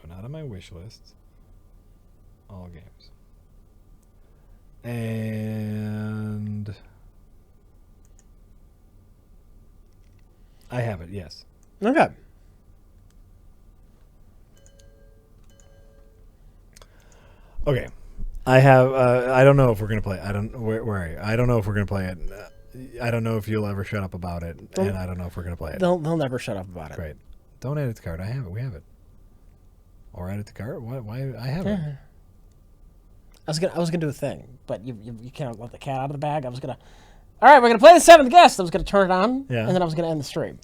So not on my wish list. All games. And I have it. Yes. Okay. Okay, I have. I don't know if we're gonna play. I don't. Where are you? I don't know if we're gonna play it. I don't know if you'll ever shut up about it, and I don't know if we're gonna play it. They'll never shut up about it. Great. Don't add it to cart. I have it. We have it. Or add it to cart. Why? I have it. I was gonna do a thing, but you can't let the cat out of the bag. All right, we're gonna play the 7th guest. I was gonna turn it on, and then I was gonna end the stream.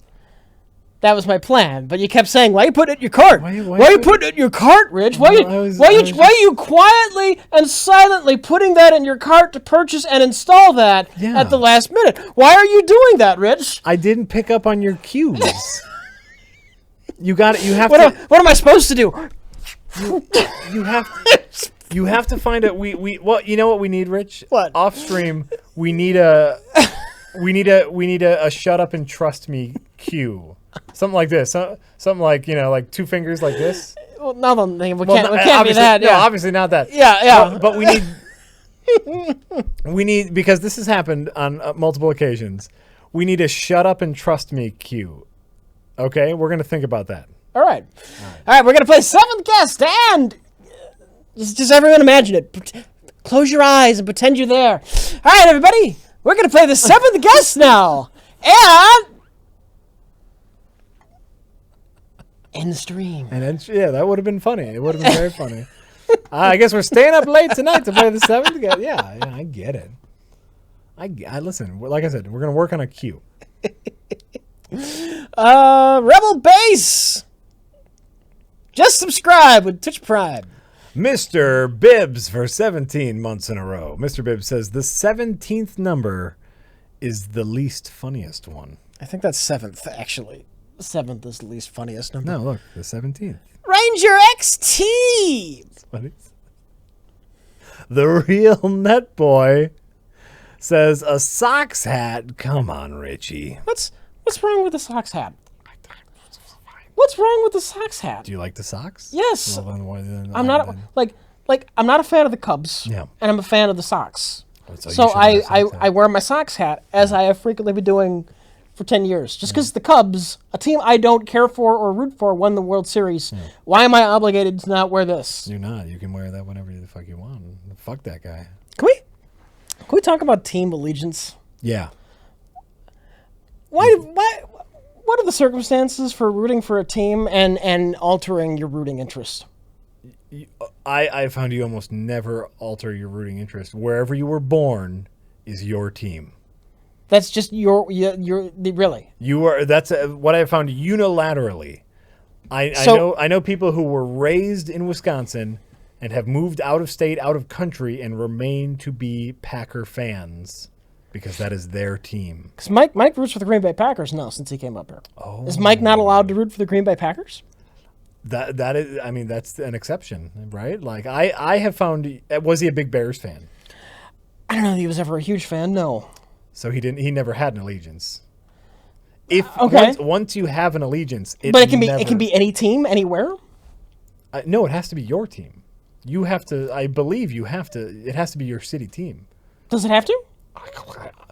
That was my plan, but you kept saying, "Why you putting it in your cart? Why you putting it in your cart, Rich? Why are you quietly and silently putting that in your cart to purchase and install that at the last minute? Why are you doing that, Rich?" I didn't pick up on your cues. You got it. What am I supposed to do? You have to find it. Well, you know what we need, Rich? What? Off stream, we need a shut up and trust me cue. Something like this. Something like, like two fingers like this. Well, no, we can't be that. No, obviously not that. Yeah. But we need because this has happened on multiple occasions. We need a shut up and trust me cue. Okay, we're gonna think about that. All right. We're gonna play Seventh Guest, and just everyone imagine it. Close your eyes and pretend you're there. All right, everybody, we're gonna play the Seventh Guest now, and end the stream. And then, that would have been funny. It would have been very funny. I guess we're staying up late tonight to play the Seventh Guest. Yeah, I get it. I listen. Like I said, we're gonna work on a cue. Rebel Base. Just subscribe with Twitch Prime. Mr. Bibbs for 17 months in a row. Mr. Bibbs says the 17th number is the least funniest one. I think that's 7th, actually. 7th is the least funniest number. No, look, the 17th. Ranger XT! The real net boy says a socks hat. Come on, Richie. What's wrong with the socks hat? What's wrong with the socks hat? Do you like the socks? Yes. Well, then I'm not I'm not a fan of the Cubs. Yeah. And I'm a fan of the socks. So I wear my socks hat as I have frequently been doing for 10 years. Just because the Cubs, a team I don't care for or root for, won the World Series, why am I obligated to not wear this? You're not. You can wear that whenever the fuck you want. Fuck that guy. Can we talk about team allegiance? Yeah. Why what are the circumstances for rooting for a team and altering your rooting interest? I found you almost never alter your rooting interest. Wherever you were born is your team. That's just your really. You are. That's what I found unilaterally. I know people who were raised in Wisconsin and have moved out of state, out of country, and remain to be Packer fans because that is their team. Because Mike roots for the Green Bay Packers now since he came up here. Oh. Is Mike not allowed to root for the Green Bay Packers? That is, I mean, that's an exception, right? Like I have found. Was he a big Bears fan? I don't know if he was ever a huge fan. No. So he never had an allegiance. Once you have an allegiance, it can be any team anywhere. No, it has to be your team. You have to. I believe you have to. It has to be your city team. Does it have to?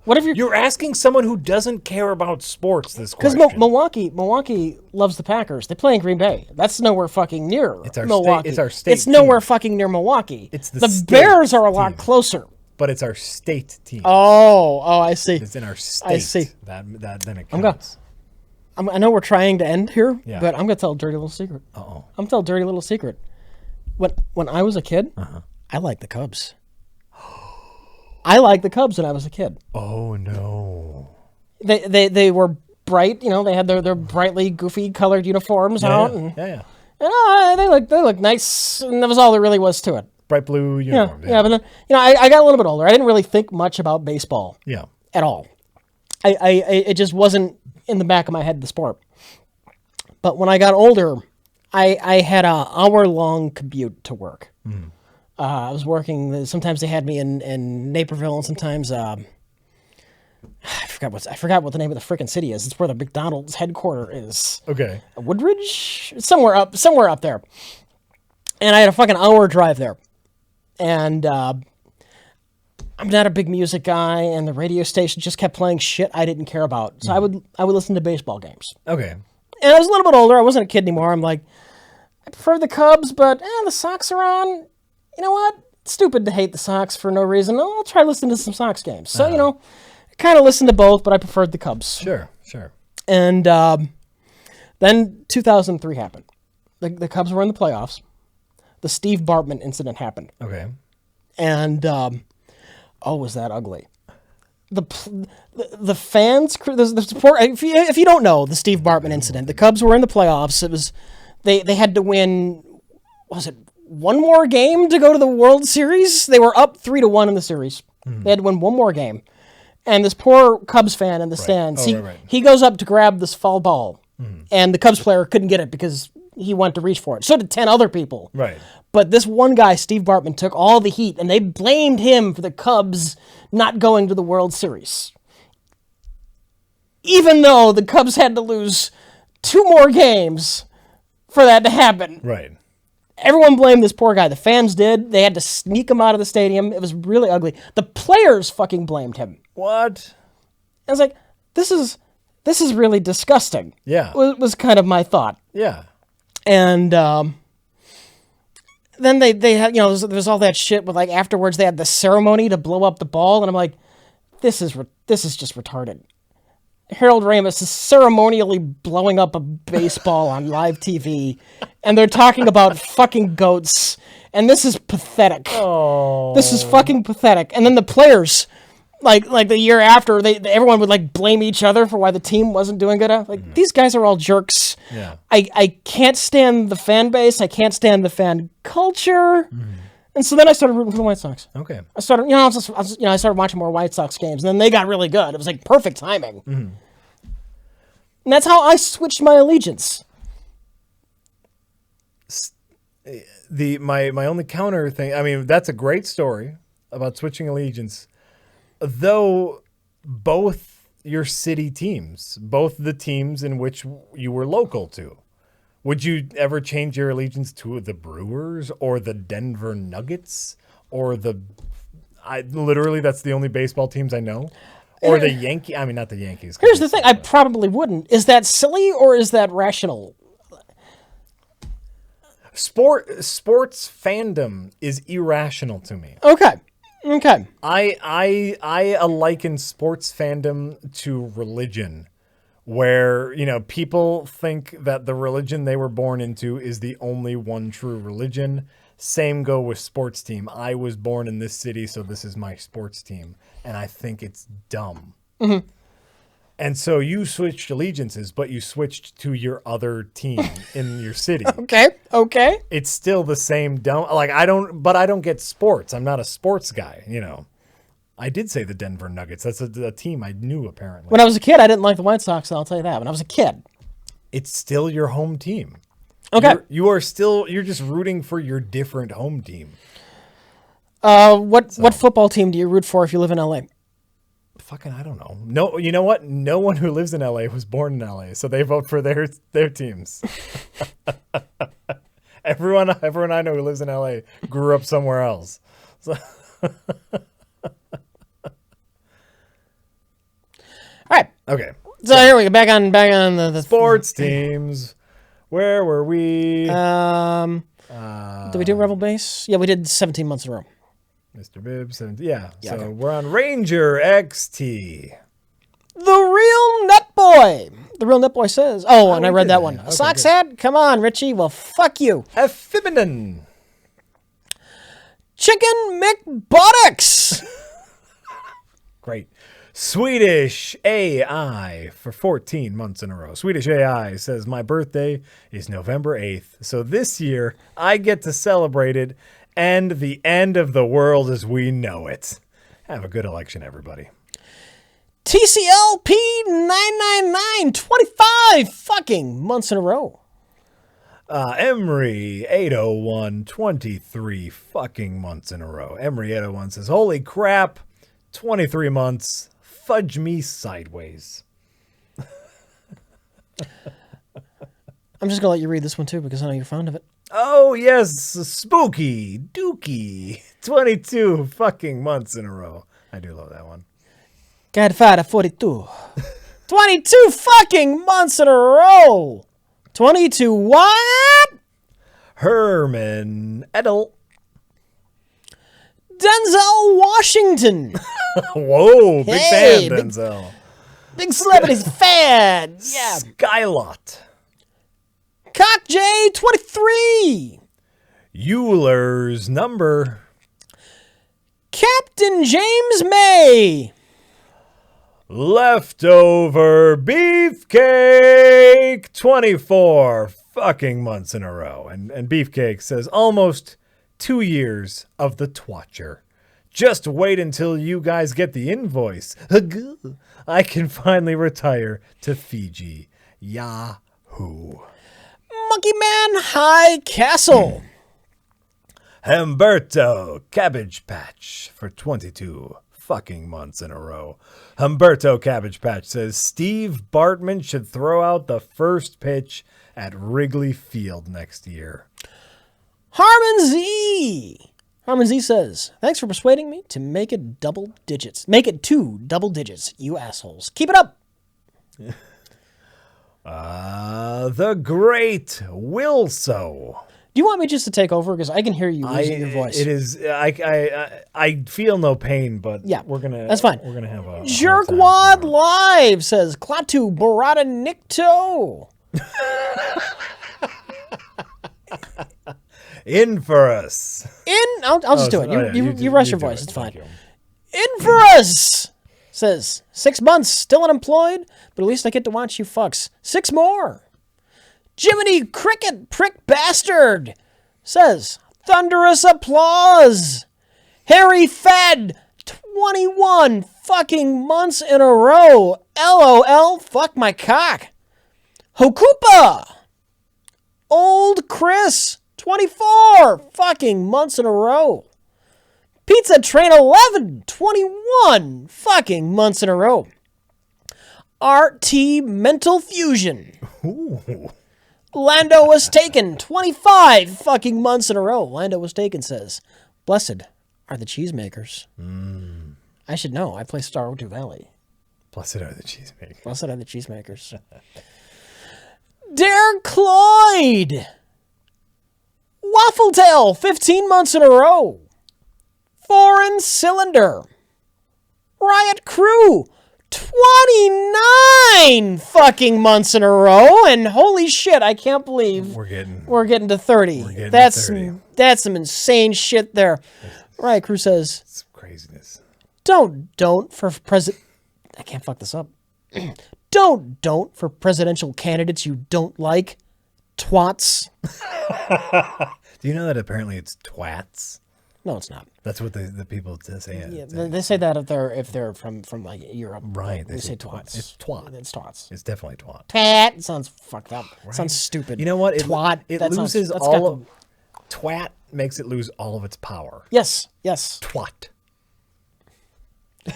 What if you're asking someone who doesn't care about sports this question? Because Milwaukee loves the Packers. They play in Green Bay. That's nowhere fucking near Milwaukee. It's our state. It's nowhere fucking near Milwaukee. It's the Bears are a lot closer. But it's our state team. Oh, I see. It's in our state. I see. That then it counts. I know we're trying to end here, but I'm gonna tell a dirty little secret. Uh-oh. I'm gonna tell a dirty little secret. When I was a kid, I liked the Cubs. I liked the Cubs when I was a kid. Oh no. They were bright. They had their brightly goofy colored uniforms out. Yeah. And they looked nice, and that was all there really was to it. Bright blue uniform. Yeah, but then I got a little bit older. I didn't really think much about baseball. Yeah. At all. It just wasn't in the back of my head, the sport. But when I got older, I had an hour-long commute to work. Mm. I was working. Sometimes they had me in Naperville, and sometimes I forgot what the name of the frickin' city is. It's where the McDonald's headquarters is. Okay. Woodridge, somewhere up there. And I had a fucking hour drive there. And I'm not a big music guy, and the radio station just kept playing shit I didn't care about. So I would listen to baseball games. Okay. And I was a little bit older. I wasn't a kid anymore. I'm like, I prefer the Cubs, but the Sox are on. You know what? It's stupid to hate the Sox for no reason. I'll try listening to some Sox games. So, I kind of listened to both, but I preferred the Cubs. Sure. And then 2003 happened. The Cubs were in the playoffs. The Steve Bartman incident happened. Okay. And, was that ugly. the fans, the support. If you don't know the Steve Bartman incident, the Cubs were in the playoffs. It was they had to win. Was it one more game to go to the World Series? They were up 3-1 in the series. They had to win one more game, and this poor Cubs fan in the stands, he goes up to grab this foul ball, and the Cubs player couldn't get it because he went to reach for it. So did 10 other people. Right. But this one guy, Steve Bartman, took all the heat, and they blamed him for the Cubs not going to the World Series. Even though the Cubs had to lose 2 more games for that to happen. Right. Everyone blamed this poor guy. The fans did. They had to sneak him out of the stadium. It was really ugly. The players fucking blamed him. What? I was like, this is really disgusting. Yeah. Was kind of my thought. Yeah. And then they had, there's all that shit with, like, afterwards they had the ceremony to blow up the ball, and I'm like, this is just retarded. Harold Ramis is ceremonially blowing up a baseball on live TV, and they're talking about fucking goats, and this is pathetic. Oh. This is fucking pathetic. And then the players, like the year after, everyone would, like, blame each other for why the team wasn't doing good. Like, these guys are all jerks. Yeah. I can't stand the fan base. I can't stand the fan culture. And so then I started rooting for the White Sox. Okay. I started, I started watching more White Sox games, and then they got really good. It was like perfect timing. And that's how I switched my allegiance. My only counter thing, I mean, that's a great story about switching allegiance. Though both your city teams, both the teams in which you were local to, would you ever change your allegiance to the Brewers or the Denver Nuggets or literally that's the only baseball teams I know, or the Yankees? I mean, not the Yankees. Here's the thing: I probably wouldn't. Is that silly or is that rational? Sports fandom is irrational to me. Okay. I liken sports fandom to religion, where, people think that the religion they were born into is the only one true religion. Same go with sports team. I was born in this city, so this is my sports team. And I think it's dumb. And so you switched allegiances, but you switched to your other team in your city. Okay. It's still the same dumb. Like, I don't get sports. I'm not a sports guy, I did say the Denver Nuggets. That's a team I knew, apparently. When I was a kid, I didn't like the White Sox, I'll tell you that. When I was a kid. It's still your home team. Okay. You're just rooting for your different home team. What football team do you root for if you live in LA? Fucking, I don't know. No, you know what? No one who lives in LA was born in LA, so they vote for their teams. Everyone I know who lives in LA grew up somewhere else. So all right. Okay. So here we go. Back on the sports teams. Where were we? Did we do Rebel Base? Yeah, we did 17 months in a row. Mr. Bibbs. Yeah. So okay. We're on Ranger XT. The Real Net Boy. The Real Net Boy says. Oh, and I read that one. Okay, Socks head? Come on, Richie. Well, fuck you. Feminine. Chicken McButtocks. Great. Swedish AI for 14 months in a row. Swedish AI says, my birthday is November 8th. So this year, I get to celebrate it and the end of the world as we know it. Have a good election, everybody. TCLP 999, 25 fucking months in a row. Emery 801, 23 fucking months in a row. Emery 801 says, holy crap, 23 months, fudge me sideways. I'm just going to let you read this one too because I know you're fond of it. Oh, yes, spooky, dookie, 22 fucking months in a row. I do love that one. Godfather 42. 22 fucking months in a row. 22 what? Herman Edel. Denzel Washington. Whoa, big fan, Denzel. Big celebrities fan. Yeah. Skylot. Cock J 23. Euler's number. Captain James May. Leftover Beefcake 24 fucking months in a row. And Beefcake says almost 2 years of the twatcher. Just wait until you guys get the invoice. I can finally retire to Fiji. Yahoo. Monkey Man High Castle. Humberto Cabbage Patch for 22 fucking months in a row. Humberto Cabbage Patch says Steve Bartman should throw out the first pitch at Wrigley Field next year. Harmon Z. Harmon Z says, thanks for persuading me to make it double digits. Make it 2 double digits, you assholes. Keep it up. The great Wilso. Do you want me just to take over? Because I can hear you losing your voice. It is. I feel no pain, but yeah, we're gonna. That's fine. We're gonna have a Jerkwad Live says Klaatu Barada Nikto. In for us. I'll just do it. You rest your voice. It's fine. In for us says 6 months, still unemployed, but at least I get to watch you fucks. 6 more. Jiminy Cricket Prick Bastard says thunderous applause. Harry Fed 21 fucking months in a row. LOL, fuck my cock. Hokupa. Old Chris 24 fucking months in a row. Pizza Train 11 21 fucking months in a row. RT Mental Fusion. Ooh. Lando Was Taken 25 fucking months in a row. Lando Was Taken says, blessed are the cheesemakers. I should know. I play Stardew Valley. Blessed are the cheesemakers. Blessed are the cheesemakers. Derek Cloyd. Waffletail 15 months in a row. Foreign Cylinder. Riot Crew 29 fucking months in a row, and holy shit, I can't believe we're getting to 30. That's some insane shit there. Riot Crew says, it's craziness. Don't for president. I can't fuck this up. Don't for presidential candidates you don't like, twats. Do you know that apparently it's twats? No, it's not. That's what the people say. Yeah, they say that if they're from like Europe. Right. They say twats. It's twat. It's twats. It's definitely twat. Twat. It sounds fucked up. Right. It sounds stupid. You know what? Twat. It loses twat makes it lose all of its power. Yes. Twat. The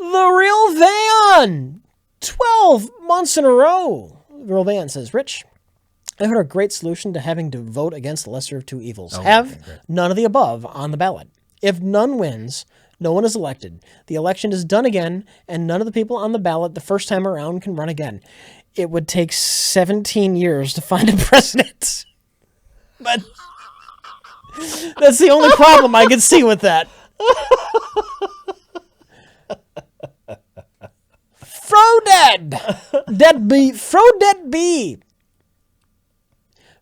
Real Van. 12 months in a row. The Real Van says, Rich, I heard a great solution to having to vote against the lesser of two evils. Have none of the above on the ballot. If none wins, no one is elected. The election is done again, and none of the people on the ballot the first time around can run again. It would take 17 years to find a president. But that's the only problem I can see with that. Froded! Deadbeat. Frodet B.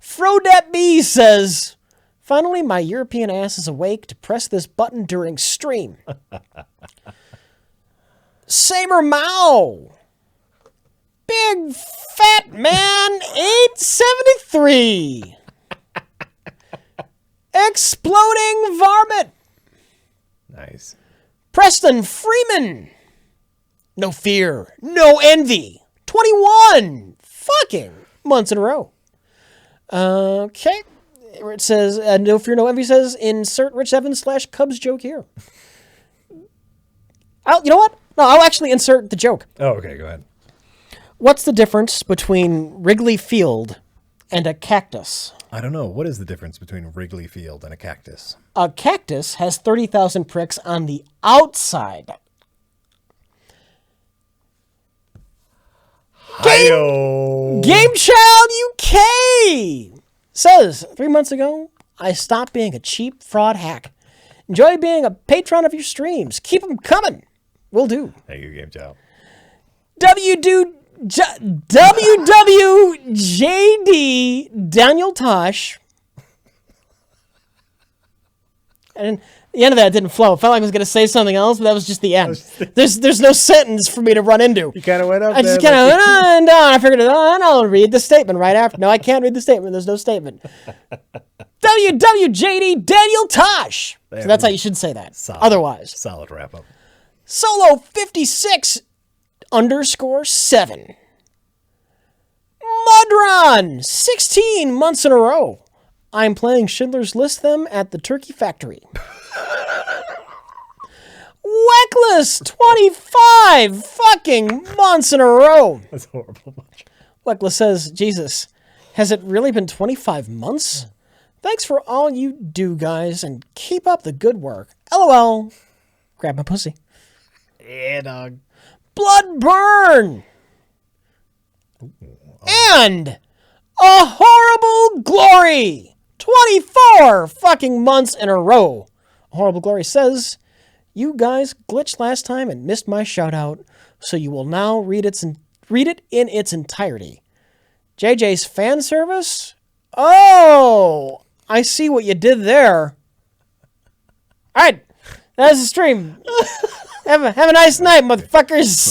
Frodet B says, finally, my European ass is awake to press this button during stream. Saber Mao. Big Fat Man 873. Exploding Varmint. Nice. Preston Freeman. No fear. No envy. 21 fucking months in a row. Okay. It says, no fear, no envy says, insert Rich Evans / Cubs joke here. You know what? No, I'll actually insert the joke. Oh, okay, go ahead. What's the difference between Wrigley Field and a cactus? I don't know. What is the difference between Wrigley Field and a cactus? A cactus has 30,000 pricks on the outside. Game Child UK says, 3 months ago, I stopped being a cheap fraud hack. Enjoy being a patron of your streams. Keep them coming. Will do. Thank you, Game Child. WWJD Daniel Tosh. And the end of that didn't flow. It felt like I was going to say something else, but that was just the end. There's no sentence for me to run into. You kind of went up I just kind of went on and on. I figured, I'll read the statement right after. No, I can't read the statement. There's no statement. WWJD Daniel Tosh. So that's how you should say that. Solid. Otherwise. Solid wrap-up. Solo 56_7. Mudron, 16 months in a row. I'm playing Schindler's List them at the Turkey Factory. Weckless, 25 fucking months in a row. That's horrible. Weckless says, Jesus, has it really been 25 months? Thanks for all you do, guys, and keep up the good work. LOL. Grab my pussy. Yeah, dog. Bloodburn. And A Horrible Glory. 24 fucking months in a row. A Horrible Glory says, you guys glitched last time and missed my shout out, so you will now read it in its entirety. JJ's fan service? Oh, I see what you did there. All right, that's the stream. Have a nice night, motherfuckers.